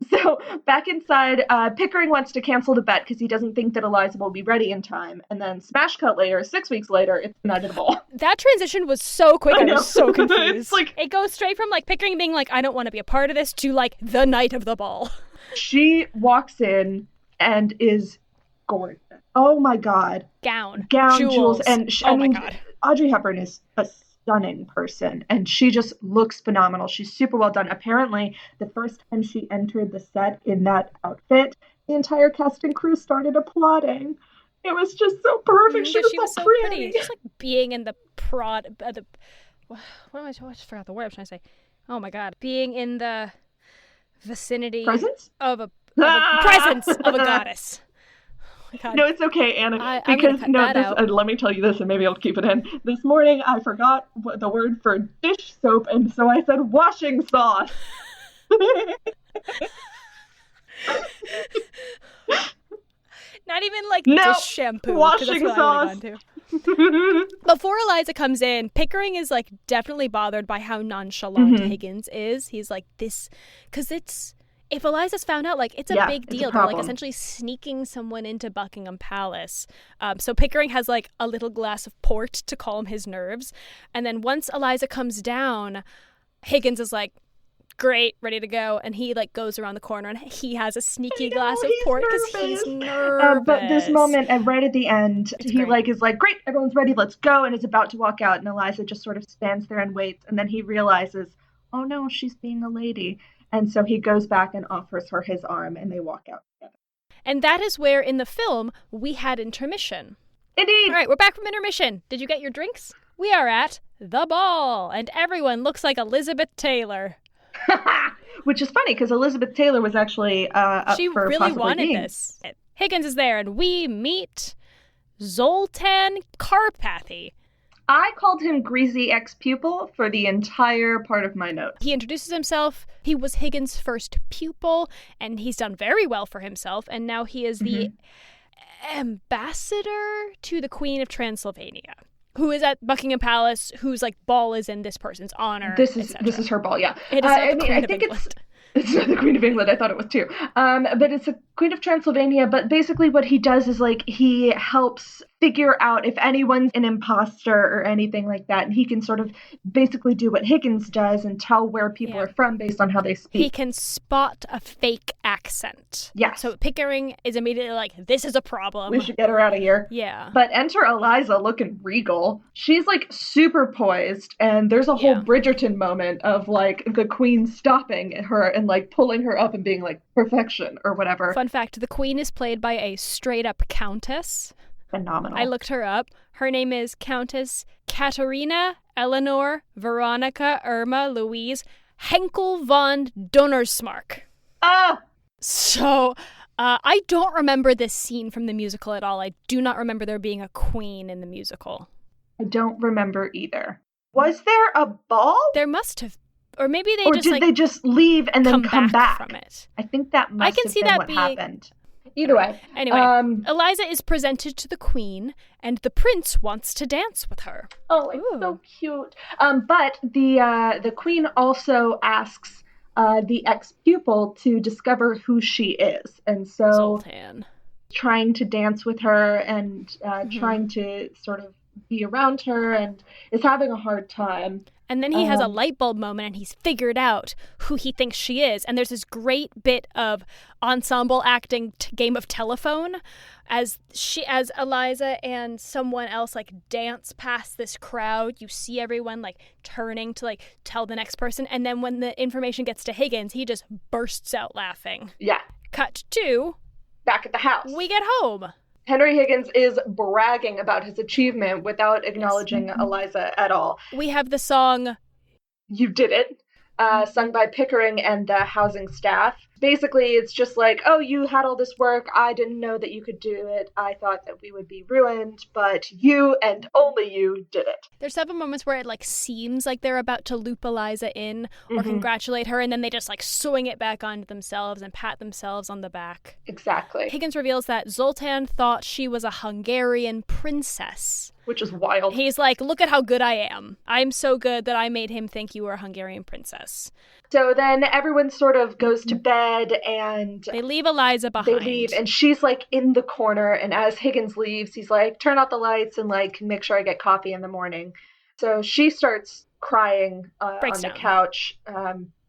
So back inside, Pickering wants to cancel the bet because he doesn't think that Eliza will be ready in time. And then smash cut later, 6 weeks later, it's the night of the ball. That transition was so quick. I was so confused. It's like, it goes straight from like Pickering being like, I don't want to be a part of this, to like the night of the ball. She walks in and is gorgeous. Oh my God. Gown, jewels. And I mean, God. Audrey Hepburn is a stunning person, and she just looks phenomenal. She's super well done. Apparently, the first time she entered the set in that outfit, the entire cast and crew started applauding. It was just so perfect. She was so pretty. Just like being in the I just forgot the word I was trying to say. Oh my God. Being in the vicinity presence of a presence of a goddess. my God. No, it's okay, Anna. I'm gonna cut that out. Let me tell you this, and maybe I'll keep it in. This morning, I forgot the word for dish soap, and so I said washing sauce. Not even like No, dish shampoo. washing That's what sauce. I would have gone to. Before Eliza comes in, Pickering is like definitely bothered by how nonchalant Higgins is. He's like this, because if Eliza's found out, like, it's a big deal. They're like essentially sneaking someone into Buckingham Palace. So Pickering has like a little glass of port to calm his nerves. And then once Eliza comes down, Higgins is like, great, ready to go. And he like goes around the corner and he has a sneaky glass of port because he's nervous. But this moment, right at the end, It's he great. like is like, great, everyone's ready, let's go, and is about to walk out. And Eliza just sort of stands there and waits. And then he realizes, oh no, she's being a lady. And so he goes back and offers her his arm, and they walk out together. And that is where in the film we had intermission. Indeed. All right, we're back from intermission. Did you get your drinks? We are at the ball, and everyone looks like Elizabeth Taylor. Which is funny because Elizabeth Taylor was actually up She for really possibly wanted being. this. Higgins is there, and we meet Zoltan Karpathy. I called him Greasy ex-pupil for the entire part of my note. He introduces himself. He was Higgins' first pupil, and he's done very well for himself, and now he is the ambassador to the Queen of Transylvania, who is at Buckingham Palace, whose like ball is in this person's honor. This is her ball, yeah. It is not the Queen of think England. it's not the Queen of England. I thought it was too. But it's the Queen of Transylvania. But basically what he does is like he helps figure out if anyone's an imposter or anything like that. And he can sort of basically do what Higgins does and tell where people are from based on how they speak. He can spot a fake accent. Yes. So Pickering is immediately like, this is a problem. We should get her out of here. Yeah. But enter Eliza looking regal. She's like super poised, and there's a whole Bridgerton moment of like the queen stopping her and like pulling her up and being like perfection or whatever. Fun fact, the queen is played by a straight up countess. Phenomenal. I looked her up. Her name is Countess Katerina Eleanor Veronica Irma Louise Henkel von Donnersmarck. Ah! So, I don't remember this scene from the musical at all. I do not remember there being a queen in the musical. I don't remember either. Was there a ball? There must have, or maybe they Or just did like they just leave and then come back from it. I think that must can have see been that what being- happened. Either way. Anyway, Eliza is presented to the queen, and the prince wants to dance with her. Oh, it's so cute. But the queen also asks the ex-pupil to discover who she is. And so Zoltan. trying to dance with her and trying to sort of be around her and is having a hard time. And then he has a light bulb moment and he's figured out who he thinks she is. And there's this great bit of ensemble acting game of telephone as Eliza and someone else like dance past this crowd. You see everyone like turning to like tell the next person. And then when the information gets to Higgins, he just bursts out laughing. Yeah. Cut to Back at the house. we get home. Henry Higgins is bragging about his achievement without acknowledging Eliza at all. We have the song You Did It, sung by Pickering and the housing staff. Basically, it's just like, oh, you had all this work. I didn't know that you could do it. I thought that we would be ruined, but you and only you did it. There's several moments where it like seems like they're about to loop Eliza in or congratulate her, and then they just like swing it back onto themselves and pat themselves on the back. Exactly. Higgins reveals that Zoltan thought she was a Hungarian princess. Which is wild. He's like, look at how good I am. I'm so good that I made him think you were a Hungarian princess. So then everyone sort of goes to bed and They leave Eliza behind. they leave, and she's like in the corner, and as Higgins leaves, he's like, turn out the lights and like make sure I get coffee in the morning. So she starts crying on Breaks the down. couch,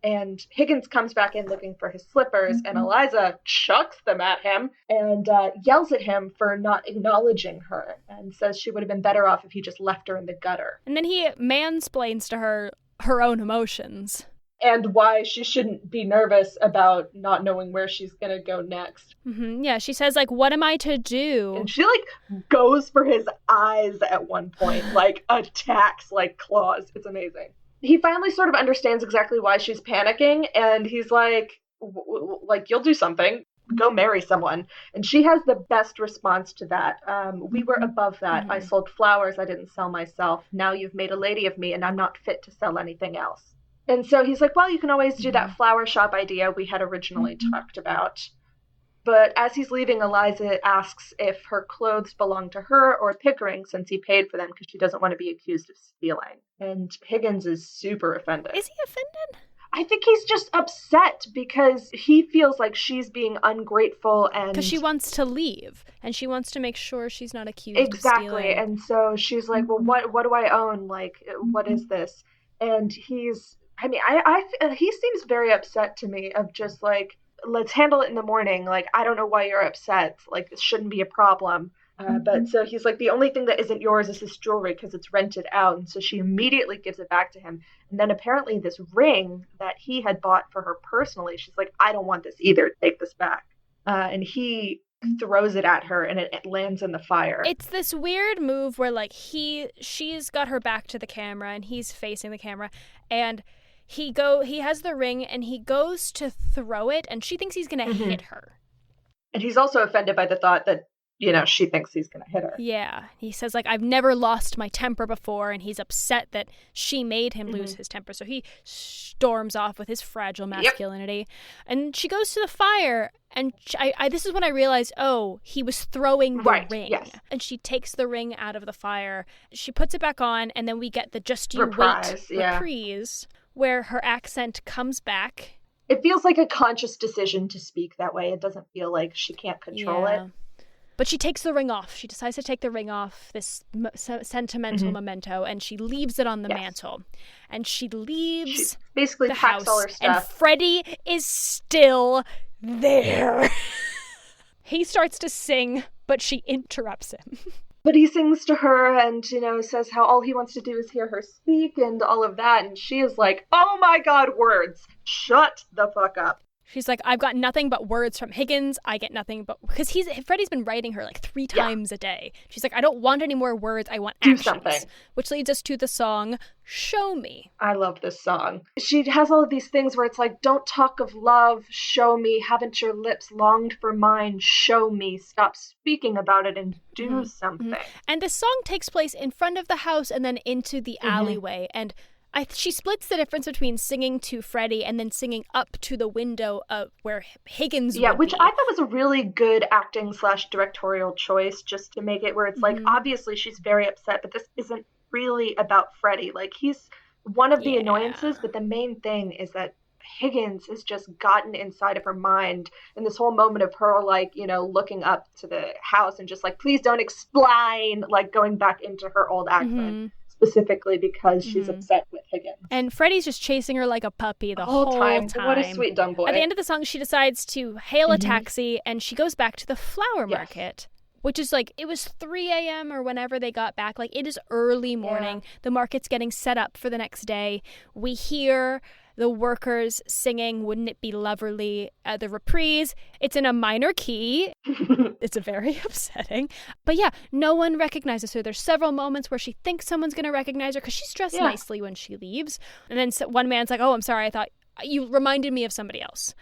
and Higgins comes back in looking for his slippers, and Eliza chucks them at him and yells at him for not acknowledging her and says she would have been better off if he just left her in the gutter. And then he mansplains to her her own emotions. And why she shouldn't be nervous about not knowing where she's going to go next. Yeah, she says, like, what am I to do? And she, like, goes for his eyes at one point, like, attacks like claws. It's amazing. He finally sort of understands exactly why she's panicking, and he's like, you'll do something. go marry someone. And she has the best response to that. We were above that. I sold flowers. I didn't sell myself. Now you've made a lady of me, and I'm not fit to sell anything else. And so he's like, well, you can always do that flower shop idea we had originally talked about. But as he's leaving, Eliza asks if her clothes belong to her or Pickering, since he paid for them, because she doesn't want to be accused of stealing. And Higgins is super offended. Is he offended? I think he's just upset because he feels like she's being ungrateful and... Because she wants to leave, and she wants to make sure she's not accused of stealing. Exactly, and so she's like, well, what do I own? Like, what is this? And he's... I mean, he seems very upset to me of just like, let's handle it in the morning. Like, I don't know why you're upset. Like, this shouldn't be a problem. But so he's like, the only thing that isn't yours is this jewelry because it's rented out. And so she immediately gives it back to him. And then apparently this ring that he had bought for her personally, she's like, I don't want this either. Take this back. And he throws it at her and it lands in the fire. It's this weird move where like she's got her back to the camera and he's facing the camera, and he has the ring and he goes to throw it and she thinks he's gonna hit her. And he's also offended by the thought that, you know, she thinks he's gonna hit her. Yeah. He says like, I've never lost my temper before, and he's upset that she made him lose his temper. So he storms off with his fragile masculinity. And she goes to the fire, and this is when I realized, oh, he was throwing the ring. Yes. And she takes the ring out of the fire. She puts it back on, and then we get the Just You Wait reprise, where her accent comes back. It feels like a conscious decision to speak that way. It doesn't feel like she can't control it. But she takes the ring off. She decides to take the ring off, this sentimental memento, and she leaves it on the mantle. And she leaves she basically the packs house, all her stuff. and Freddie is still there. He starts to sing, but she interrupts him. But he sings to her and, you know, says how all he wants to do is hear her speak and all of that. And she is like, oh my God, words. Shut the fuck up. She's like, I've got nothing but words from Higgins. I get nothing but... Because Freddie's been writing her like 3 times a day. She's like, I don't want any more words. I want actions. Do something. Which leads us to the song, Show Me. I love this song. She has all of these things where it's like, don't talk of love, show me. Haven't your lips longed for mine? Show me. Stop speaking about it and do something. And the song takes place in front of the house and then into the alleyway. And she splits the difference between singing to Freddie and then singing up to the window where Higgins would which be. I thought was a really good acting / directorial choice, just to make it where it's like, obviously she's very upset, but this isn't really about Freddie. Like, he's one of the annoyances, but the main thing is that Higgins has just gotten inside of her mind, and this whole moment of her, like, you know, looking up to the house and just like, please don't explain, like going back into her old accent. Specifically because she's upset with Higgins. And Freddie's just chasing her like a puppy the whole time. What a sweet dumb boy. At the end of the song, she decides to hail a taxi, and she goes back to the flower market, which is like, it was 3 a.m. or whenever they got back. Like, it is early morning. The market's getting set up for the next day. We hear the workers singing Wouldn't It Be Lovely, the reprise. It's in a minor key. It's very upsetting. But yeah, no one recognizes her. There's several moments where she thinks someone's going to recognize her because she's dressed nicely when she leaves. And then one man's like, oh, I'm sorry, I thought you reminded me of somebody else.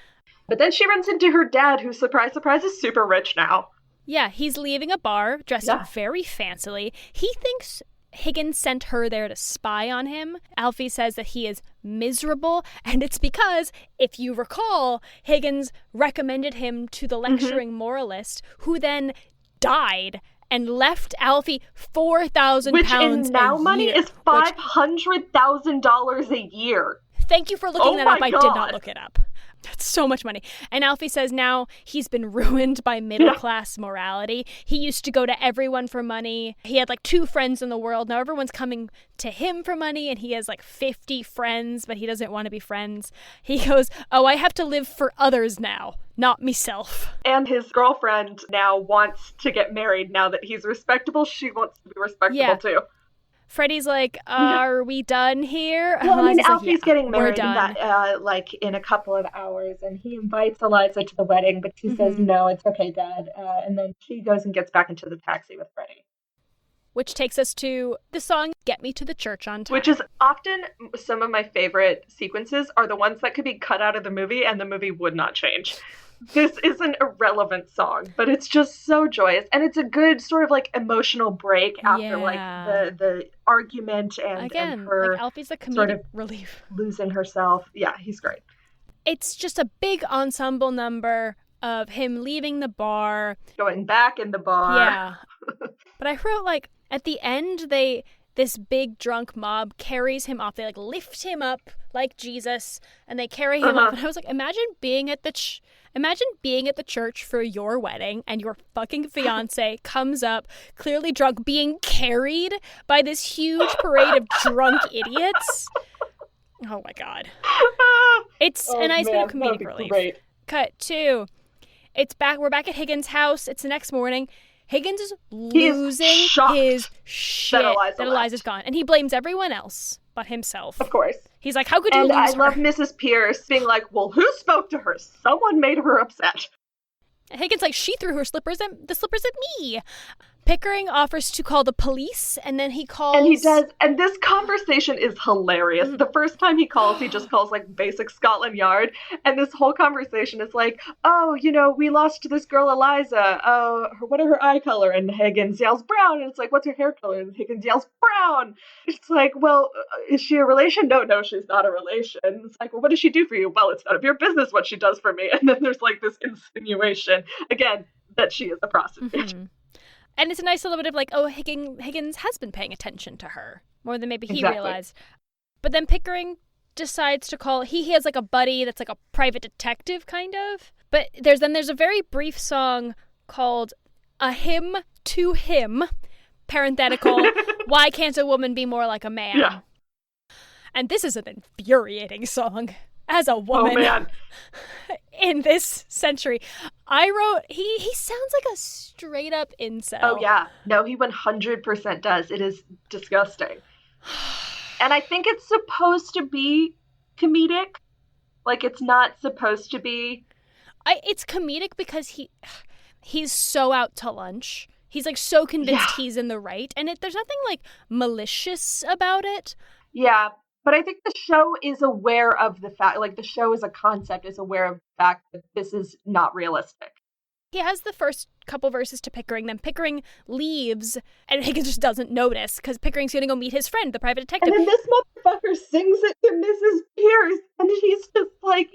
But then she runs into her dad, who, surprise, surprise, is super rich now. Yeah, he's leaving a bar, dressed up very fancily. He thinks Higgins sent her there to spy on him. Alfie says that he is miserable, and it's because, if you recall, Higgins recommended him to the lecturing moralist, who then died and left Alfie £4,000 which in now money is $500,000 a year. Thank you for looking that up. I did not look it up. That's so much money. And Alfie says now he's been ruined by middle-class morality. He used to go to everyone for money. He had like 2 friends in the world. Now everyone's coming to him for money, and he has like 50 friends, but he doesn't want to be friends. He goes, oh, I have to live for others now, not myself. And his girlfriend now wants to get married now that he's respectable. She wants to be respectable too. Freddie's like, are we done here? Well, I mean, Alfie's getting married in a couple of hours, and he invites Eliza to the wedding, but she says, no, it's okay, Dad. And then she goes and gets back into the taxi with Freddie. Which takes us to the song, Get Me to the Church on Time. Which is often some of my favorite sequences are the ones that could be cut out of the movie and the movie would not change. This is an irrelevant song, but it's just so joyous. And it's a good sort of like emotional break after like the argument and her like Alfie's a comedic sort of relief. losing herself. Yeah, he's great. It's just a big ensemble number of him leaving the bar. Going back in the bar. Yeah. But I wrote like at the end this big drunk mob carries him off. They like lift him up like Jesus and they carry him off. And I was like, imagine being at the church for your wedding and your fucking fiance comes up clearly drunk, being carried by this huge parade of drunk idiots. Oh my God. It's a nice bit of comedic relief. Great. Cut 2. We're back at Higgins' house. It's the next morning. Higgins is losing his shit that Eliza's gone. And he blames everyone else but himself. Of course. He's like, how could you lose her? And I love Mrs. Pierce being like, well, who spoke to her? Someone made her upset. And Higgins like, she threw the slippers at me. Pickering offers to call the police, and then he calls... And he does, and this conversation is hilarious. The first time he calls, he just calls, like, basic Scotland Yard, and this whole conversation is like, oh, we lost this girl Eliza, what are her eye color? And Higgins yells brown, and it's like, what's her hair color? And Higgins yells brown. It's like, well, is she a relation? No, she's not a relation. It's like, well, what does she do for you? Well, it's none of your business what she does for me. And then there's, like, this insinuation, again, that she is a prostitute. Mm-hmm. And it's a nice little bit of like, oh, Higgins has been paying attention to her more than maybe he realized. But then Pickering decides to call. He has like a buddy that's like a private detective kind of. But there's a very brief song called "A Hymn to Him," parenthetical. Why can't a woman be more like a man? Yeah. And this is an infuriating song. As a woman in this century, I wrote, he sounds like a straight up incel. Oh, yeah. No, he 100% does. It is disgusting. And I think it's supposed to be comedic. Like, it's not supposed to be. It's comedic because he's so out to lunch. He's, like, so convinced he's in the right. And there's nothing, like, malicious about it. Yeah. But I think the show is aware of the fact, like the show as a concept is aware of the fact that this is not realistic. He has the first couple verses to Pickering, then Pickering leaves, and Higgins just doesn't notice because Pickering's going to go meet his friend, the private detective. And then this motherfucker sings it to Mrs. Pierce, and he's just like,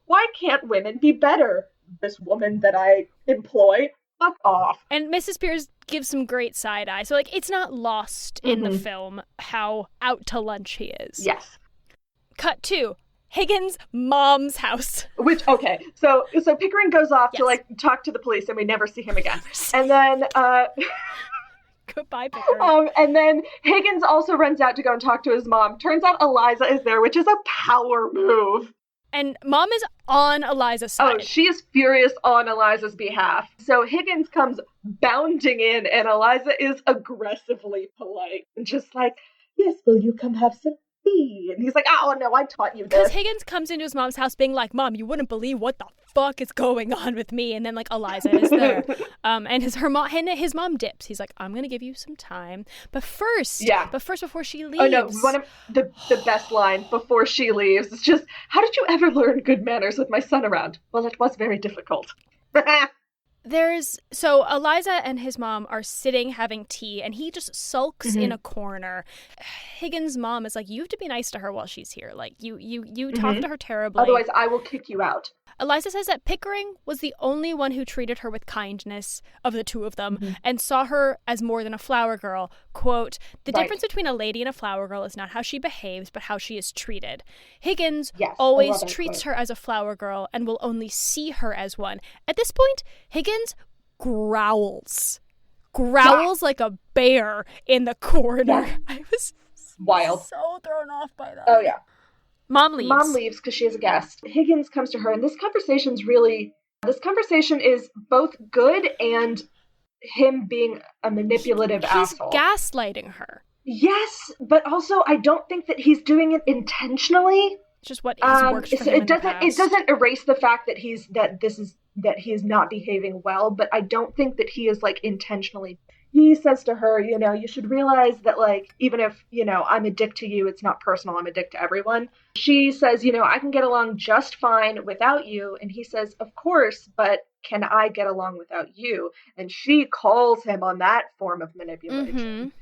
why can't women be better? This woman that I employ, fuck off. And Mrs. Pierce gives some great side eye. So, like, it's not lost in the film how out to lunch he is. Yes. Cut 2. Higgins' mom's house. Which, okay, so Pickering goes off to, like, talk to the police, and we never see him again. And then, Goodbye, Pickering. And then Higgins also runs out to go and talk to his mom. Turns out Eliza is there, which is a power move. And Mom is on Eliza's side. Oh, she is furious on Eliza's behalf. So Higgins comes bounding in, and Eliza is aggressively polite. And just like, yes, will you come have some tea? And he's like, oh, no, I taught you this. Because Higgins comes into his mom's house being like, Mom, you wouldn't believe what the fuck is going on with me. And then, like, Eliza is there. And his mom dips. He's like, I'm going to give you some time. But first, before she leaves. Oh, no, one of the best line before she leaves is just, how did you ever learn good manners with my son around? Well, it was very difficult. So Eliza and his mom are sitting having tea, and he just sulks in a corner. Higgins' mom is like, you have to be nice to her while she's here. Like, you talk to her terribly. Otherwise, I will kick you out. Eliza says that Pickering was the only one who treated her with kindness of the two of them and saw her as more than a flower girl. Quote, the difference between a lady and a flower girl is not how she behaves, but how she is treated. Higgins always treats her as a flower girl and will only see her as one. At this point, Higgins growls like a bear in the corner. Yeah. I was so thrown off by that. Oh, yeah. Mom leaves because she has a guest. Higgins comes to her, and this conversation is both good and him being a manipulative asshole. He's gaslighting her. Yes, but also I don't think that he's doing it intentionally. It's just what has worked for him in the past. It doesn't erase the fact that he is not behaving well, but I don't think that he is like intentionally he says to her, you should realize that, like, even if, I'm a dick to you, it's not personal. I'm a dick to everyone. She says, I can get along just fine without you. And he says, of course, but can I get along without you? And she calls him on that form of manipulation.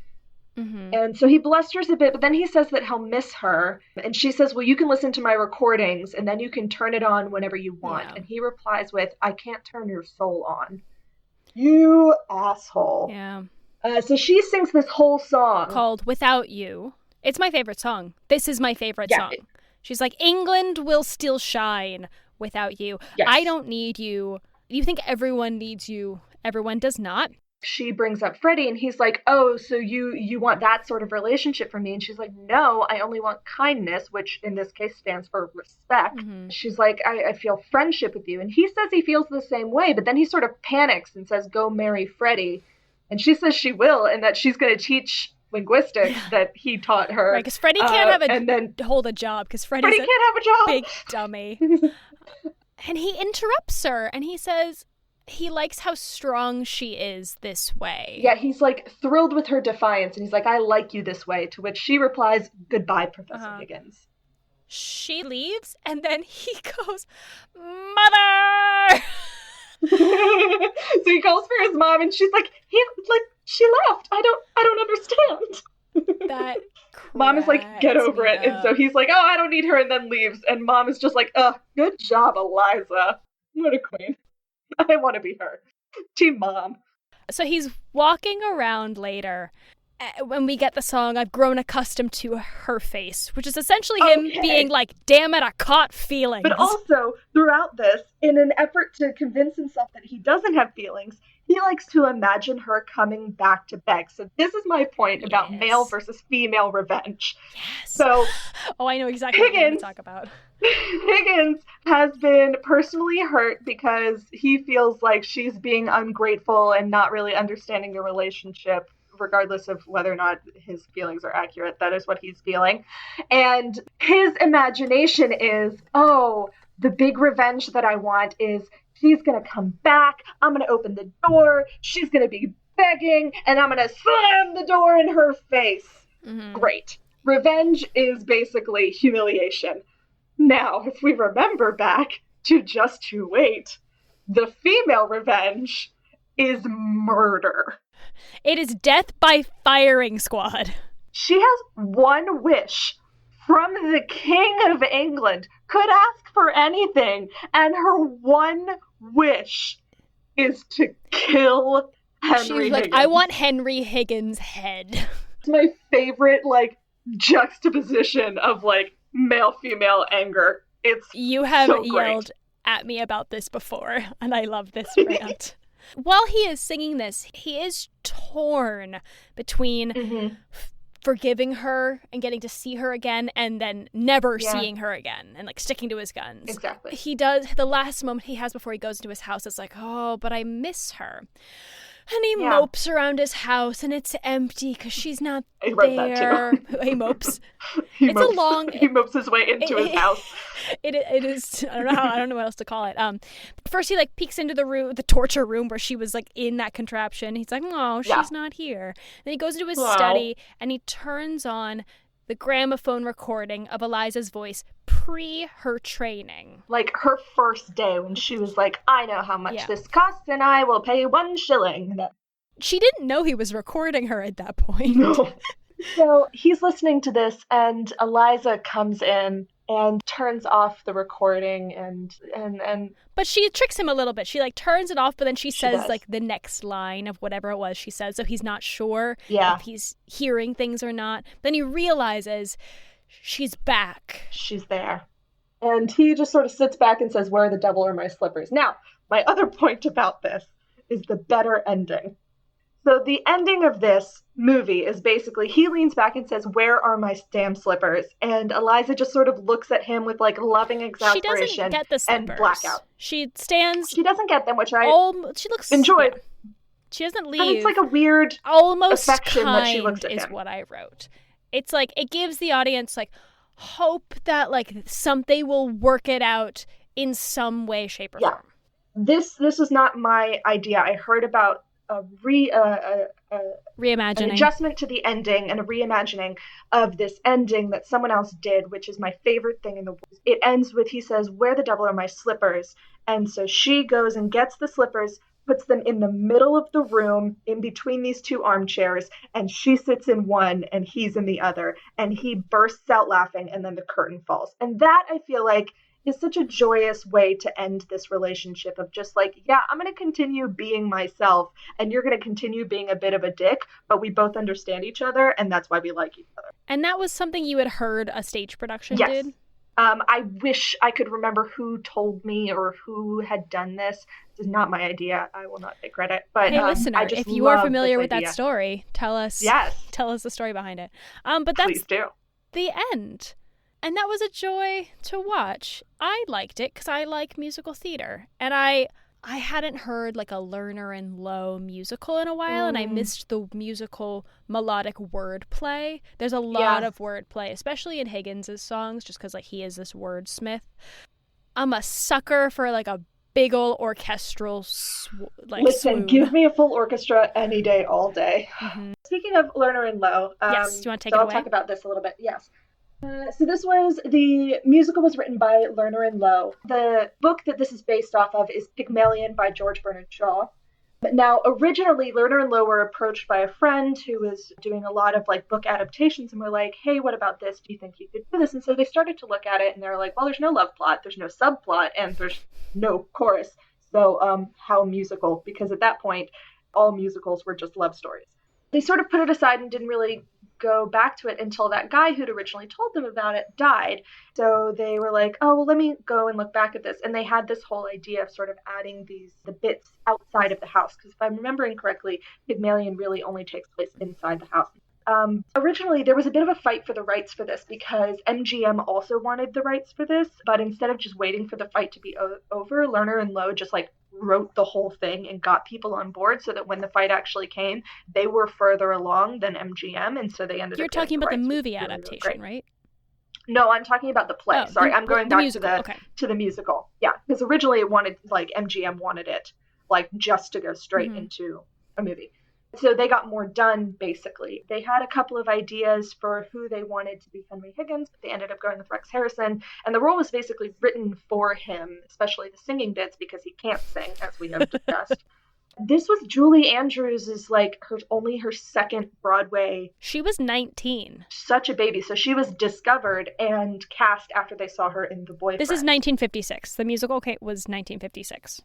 And so he blusters a bit, but then he says that he'll miss her. And she says, well, you can listen to my recordings and then you can turn it on whenever you want. Yeah. And he replies with, I can't turn your soul on. You asshole. Yeah. So she sings this whole song called Without You. It's my favorite song. This is my favorite song. She's like, England will still shine without you. Yes. I don't need you. You think everyone needs you. Everyone does not. She brings up Freddie and he's like, oh, so you want that sort of relationship from me? And she's like, no, I only want kindness, which in this case stands for respect. She's like, I feel friendship with you. And he says he feels the same way, but then he sort of panics and says, go marry Freddie. And she says she will, and that she's going to teach linguistics that he taught her. Right, because Freddie can't hold a job, because Freddie can't have a job. Big dummy. And he interrupts her, and he says he likes how strong she is this way. Yeah, he's like thrilled with her defiance, and he's like, I like you this way, to which she replies, goodbye, Professor Higgins. She leaves, and then he goes, Mother! So he calls for his mom, and she's like, she left. I don't understand. That Mom is like, get over it. And so he's like, oh, I don't need her, and then leaves. And Mom is just like, good job, Eliza. What a queen. I want to be her. Team Mom. So he's walking around later. When we get the song, I've grown accustomed to her face, which is essentially him being like, damn it, I caught feelings. But also, throughout this, in an effort to convince himself that he doesn't have feelings, he likes to imagine her coming back to beg. So this is my point about male versus female revenge. Yes. So, I know exactly what you're going to talk about. Higgins has been personally hurt because he feels like she's being ungrateful and not really understanding the relationship, regardless of whether or not his feelings are accurate. That is what he's feeling. And his imagination is, the big revenge that I want is she's going to come back. I'm going to open the door. She's going to be begging, and I'm going to slam the door in her face. Great. Revenge is basically humiliation. Now, if we remember back to Just You Wait, the female revenge is murder. It is death by firing squad. She has one wish from the King of England, could ask for anything, and her one wish is to kill Henry She's like, Higgins. I want Henry Higgins' head. It's my favorite, juxtaposition of, male-female anger. You have so yelled at me about this before, and I love this rant. While he is singing this, he is torn between forgiving her and getting to see her again and then never seeing her again and sticking to his guns. Exactly. He does, the last moment he has before he goes into his house, it's like, oh, but I miss her. And he mopes around his house, and it's empty because she's not there. I read that too. He mopes. He mopes his way into his house. It is. I don't know what else to call it. First he peeks into the torture room where she was in that contraption. He's like, oh, she's not here. Then he goes into his study and he turns on the gramophone recording of Eliza's voice pre her training. Her first day when she was like, I know how much this costs and I will pay 1 shilling. She didn't know he was recording her at that point. No. So he's listening to this and Eliza comes in and turns off the recording and but she tricks him a little bit. She turns it off, but then she says the next line of whatever it was she said, so he's not sure if he's hearing things or not. Then he realizes she's back. She's there. And he just sort of sits back and says, where the devil are my slippers? Now, my other point about this is the better ending. So the ending of this movie is basically he leans back and says, where are my damn slippers? And Eliza just sort of looks at him with like loving exasperation. She doesn't get the slippers. And blackout. She stands. She doesn't get them, which she looks enjoyed. Yeah. She doesn't leave. And it's like a weird almost affection kind that she looks at is him. what I wrote. It's like it gives the audience like hope that like they will work it out in some way, shape, or form. This is not my idea. I heard about reimagining, an adjustment to the ending and a reimagining of this ending that someone else did, which is my favorite thing in the world. It ends with, he says, "Where the devil are my slippers?" And so she goes and gets the slippers, puts them in the middle of the room in between these two armchairs, and she sits in one and he's in the other, and he bursts out laughing, and then the curtain falls. And that, I feel like, is such a joyous way to end this relationship of just like, yeah, I'm going to continue being myself and you're going to continue being a bit of a dick, but we both understand each other and that's why we like each other. And that was something you had heard a stage production Yes. did? I wish I could remember who told me or who had done this. This is not my idea. I will not take credit. But hey, listener, if you are familiar with that story, tell us. Yes. Tell us the story behind it. But that's Please do. The end. And that was a joy to watch. I liked it because I like musical theater. And I hadn't heard like a Lerner and Loewe musical in a while, and I missed the musical melodic wordplay. There's a lot of wordplay, especially in Higgins' songs, just because like he is this wordsmith. I'm a sucker for like a big ol' orchestral Listen, swoon. Give me a full orchestra any day, all day. Mm-hmm. Speaking of Lerner and Loewe, yes, do you want to take so it I'll away? talk about this a little bit. Yes. So the musical was written by Lerner and Loewe. The book that this is based off of is Pygmalion by George Bernard Shaw. But now, originally, Lerner and Loewe were approached by a friend who was doing a lot of like book adaptations and were like, hey, what about this? Do you think you could do this? And so they started to look at it and they're like, well, there's no love plot, there's no subplot, and there's no chorus. So how musical? Because at that point, all musicals were just love stories. They sort of put it aside and didn't really go back to it until that guy who'd originally told them about it died. So they were like, oh, well, let me go and look back at this. And they had this whole idea of sort of adding the bits outside of the house. Because if I'm remembering correctly, Pygmalion really only takes place inside the house. Originally, there was a bit of a fight for the rights for this because MGM also wanted the rights for this. But instead of just waiting for the fight to be over, Lerner and Loewe just like wrote the whole thing and got people on board so that when the fight actually came, they were further along than MGM, and so they ended You're up talking about the rights, movie really, adaptation, really right? No, I'm talking about the play. Oh, Sorry, I'm going back musical. to the musical. Yeah, because originally it wanted, like, MGM wanted it, like, just to go straight into a movie. So they got more done, basically. They had a couple of ideas for who they wanted to be Henry Higgins, but they ended up going with Rex Harrison. And the role was basically written for him, especially the singing bits, because he can't sing, as we have discussed. This was Julie Andrews' like only her second Broadway. She was 19. Such a baby. So she was discovered and cast after they saw her in The Boyfriend. This is 1956. The musical was 1956.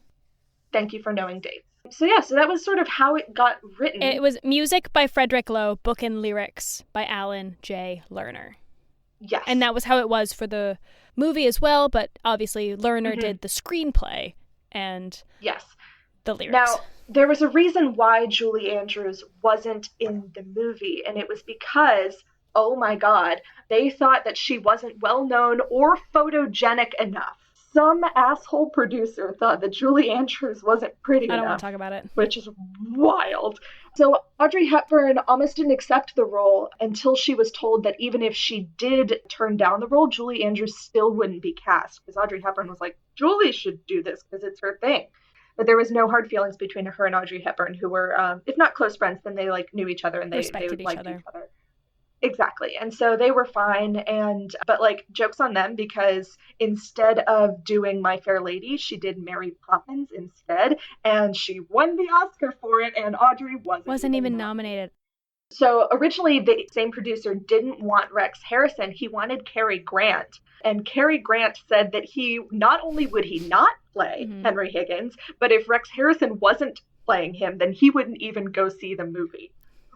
Thank you for knowing dates. So yeah, so that was sort of how it got written. It was music by Frederick Loewe, book and lyrics by Alan J. Lerner. Yes. And that was how it was for the movie as well, but obviously Lerner did the screenplay and the lyrics. Now, there was a reason why Julie Andrews wasn't in the movie, and it was because, oh my God, they thought that she wasn't well-known or photogenic enough. Some asshole producer thought that Julie Andrews wasn't pretty enough. I don't want to talk about it. Which is wild. So Audrey Hepburn almost didn't accept the role until she was told that even if she did turn down the role, Julie Andrews still wouldn't be cast. Because Audrey Hepburn was like, Julie should do this because it's her thing. But there was no hard feelings between her and Audrey Hepburn, who were, if not close friends, then they like knew each other and they respected liked each other. Exactly. And so they were fine. But like, joke's on them, because instead of doing My Fair Lady, she did Mary Poppins instead. And she won the Oscar for it. And Audrey wasn't even nominated. So originally, the same producer didn't want Rex Harrison. He wanted Cary Grant. And Cary Grant said that he not only would he not play Henry Higgins, but if Rex Harrison wasn't playing him, then he wouldn't even go see the movie,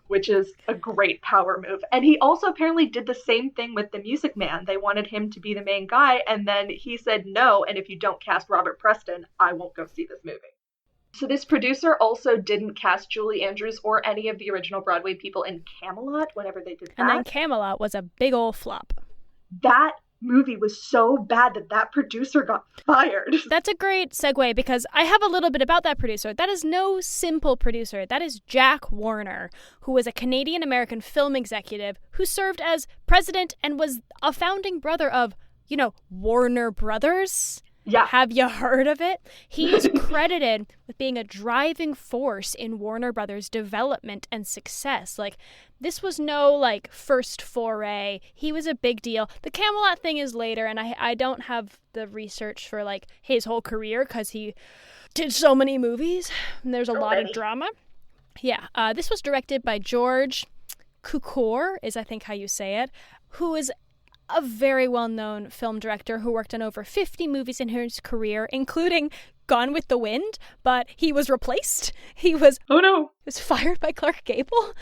which is a great power move. And he also apparently did the same thing with The Music Man. They wanted him to be the main guy, and then he said no, and if you don't cast Robert Preston, I won't go see this movie. So this producer also didn't cast Julie Andrews or any of the original Broadway people in Camelot whenever they did that. And then Camelot was a big old flop. That movie was so bad that producer got fired. That's a great segue, because I have a little bit about that producer. That is no simple producer. That is Jack Warner, who was a Canadian-American film executive who served as president and was a founding brother of, Warner Brothers. Yeah. Have you heard of it? He is credited with being a driving force in Warner Brothers' development and success. Like, this was no, like, first foray. He was a big deal. The Camelot thing is later, and I don't have the research for, like, his whole career because he did so many movies. And there's a lot of drama. Yeah. This was directed by George Cukor, is I think how you say it, who is a very well-known film director who worked on over 50 movies in his career, including Gone with the Wind, but he was replaced. He was fired by Clark Gable.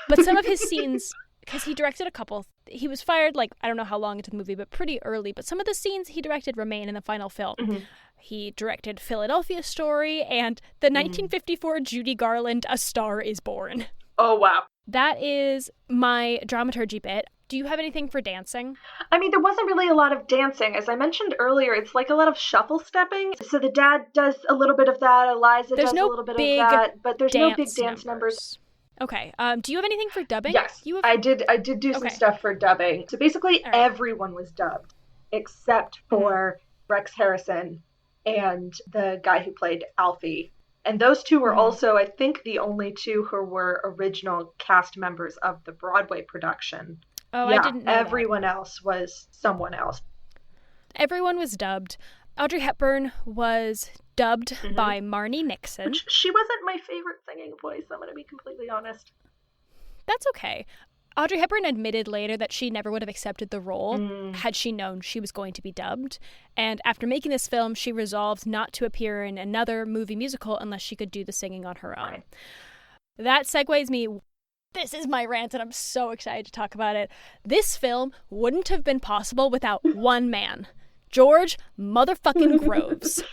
But some of his scenes, because he directed a couple, he was fired, like, I don't know how long into the movie, but pretty early. But some of the scenes he directed remain in the final film. Mm-hmm. He directed Philadelphia Story and the 1954 Judy Garland A Star is Born. Oh, wow. That is my dramaturgy bit. Do you have anything for dancing? I mean, there wasn't really a lot of dancing. As I mentioned earlier, it's like a lot of shuffle stepping. So the dad does a little bit of that. Eliza does a little bit of that. But there's no big dance numbers. Okay. Do you have anything for dubbing? Yes, I did do some stuff for dubbing. So basically everyone was dubbed except for Rex Harrison and the guy who played Alfie. And those two were also, I think, the only two who were original cast members of the Broadway production. Oh, yeah, I didn't know everyone else was someone else. Everyone was dubbed. Audrey Hepburn was dubbed by Marnie Nixon. Which, she wasn't my favorite singing voice, I'm going to be completely honest. That's okay. Audrey Hepburn admitted later that she never would have accepted the role had she known she was going to be dubbed. And after making this film, she resolved not to appear in another movie musical unless she could do the singing on her own. Right. That segues me. This is my rant, and I'm so excited to talk about it. This film wouldn't have been possible without one man, George motherfucking Groves.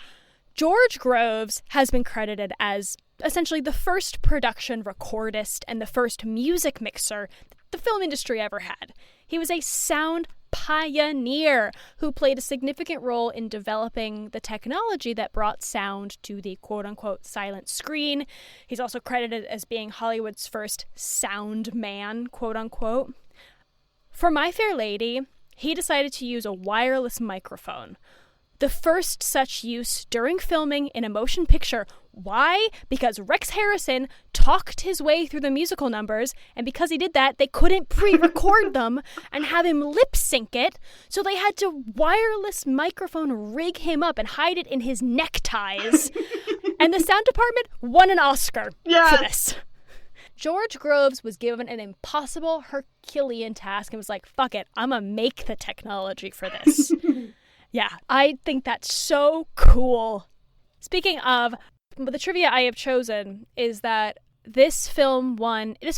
George Groves has been credited as essentially the first production recordist and the first music mixer the film industry ever had. He was a sound pioneer who played a significant role in developing the technology that brought sound to the quote-unquote silent screen. He's also credited as being Hollywood's first sound man, quote-unquote. For My Fair Lady, he decided to use a wireless microphone. The first such use during filming in a motion picture. Why? Because Rex Harrison talked his way through the musical numbers, and because he did that, they couldn't pre-record them and have him lip-sync it, so they had to wireless microphone rig him up and hide it in his neckties. And the sound department won an Oscar for this. George Groves was given an impossible Herculean task and was like, fuck it, I'm gonna make the technology for this. Yeah, I think that's so cool. Speaking of, the trivia I have chosen is that this film won 8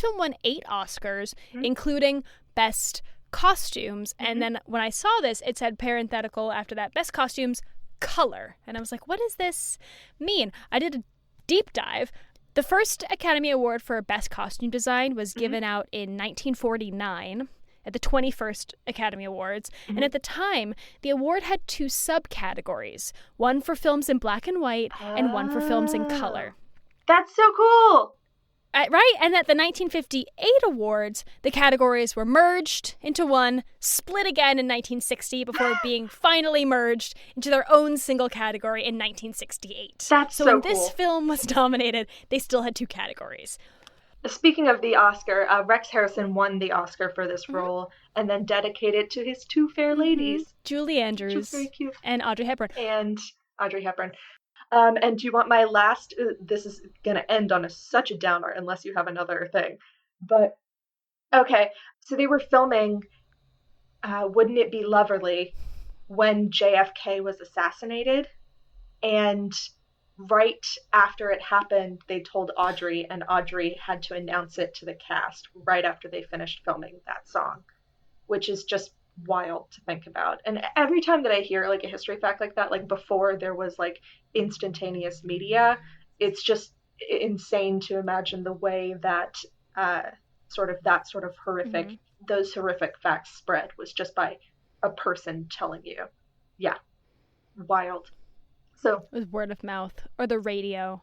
Oscars, including Best Costumes. And then when I saw this, it said parenthetical after that, Best Costumes, Color. And I was like, what does this mean? I did a deep dive. The first Academy Award for Best Costume Design was given out in 1949. At the 21st Academy Awards, and at the time, the award had 2 subcategories, one for films in black and white and one for films in color. That's so cool! Right? And at the 1958 awards, the categories were merged into one, split again in 1960 before being finally merged into their own single category in 1968. That's so when cool. This film was nominated, they still had 2 categories. Speaking of the Oscar, Rex Harrison won the Oscar for this role and then dedicated to his 2 fair ladies. Julie Andrews very cute. And Audrey Hepburn. And do you want my last? This is going to end on such a downer unless you have another thing. But, okay, so they were filming Wouldn't It Be Loverly when JFK was assassinated. And right after it happened, they told Audrey, and Audrey had to announce it to the cast right after they finished filming that song, which is just wild to think about. And every time that I hear like a history fact like that, like before there was like instantaneous media, it's just insane to imagine the way that sort of horrific, those horrific facts spread was just by a person telling you. Yeah. Wild. So it was word of mouth or the radio.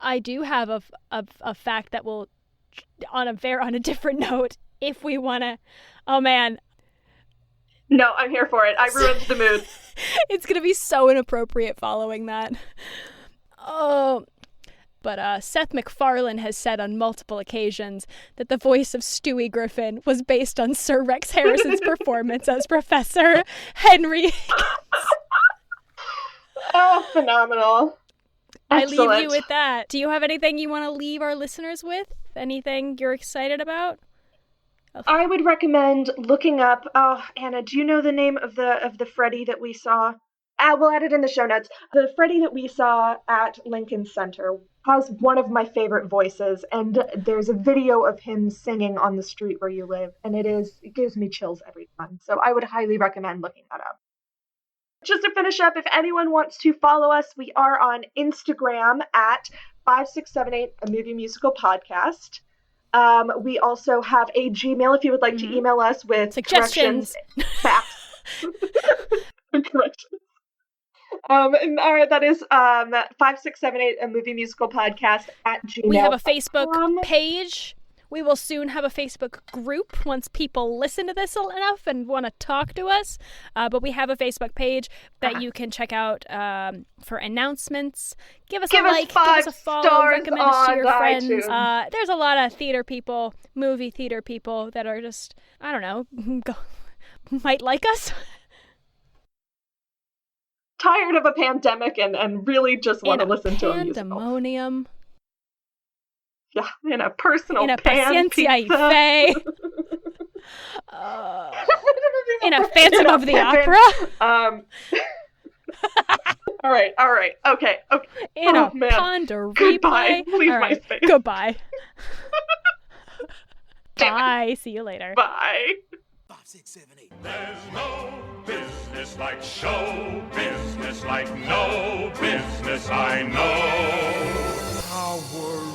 I do have a fact that will, on a different note, if we want to. Oh man. No, I'm here for it. I ruined the mood. It's going to be so inappropriate following that. Oh, but Seth MacFarlane has said on multiple occasions that the voice of Stewie Griffin was based on Sir Rex Harrison's performance as Professor Henry. Oh, phenomenal. I Excellent. leave you with that. Do you have anything you want to leave our listeners with? Anything you're excited about? I would recommend looking up. Oh, Anna, do you know the name of the Freddy that we saw? We'll add it in the show notes. The Freddy that we saw at Lincoln Center has one of my favorite voices, and there's a video of him singing on the street where you live, and it gives me chills every time. So I would highly recommend looking that up. Just to finish up, if anyone wants to follow us, we are on Instagram at 5678 A Movie Musical Podcast. We also have a Gmail if you would like to email us with suggestions, facts, corrections. That is 5678 A Movie Musical Podcast at Gmail. We have a Facebook page. We will soon have a Facebook group once people listen to this enough and want to talk to us. But we have a Facebook page that you can check out for announcements. Give us a like, give us a follow, recommend us to your friends. There's a lot of theater people, movie theater people that are just, I don't know, might like us. Tired of a pandemic and really just want to listen to a musical. Pandemonium. Yeah, in a personal in a pan Paciencia y pizza. Fe. In a Phantom of the Opera. All right. Okay. In a man. Ponder Goodbye. Replay. Leave All my right. space. Goodbye. Damn it. Bye. See you later. Bye. 5, 6, 7, 8. There's no business like show business, like no business I know. Power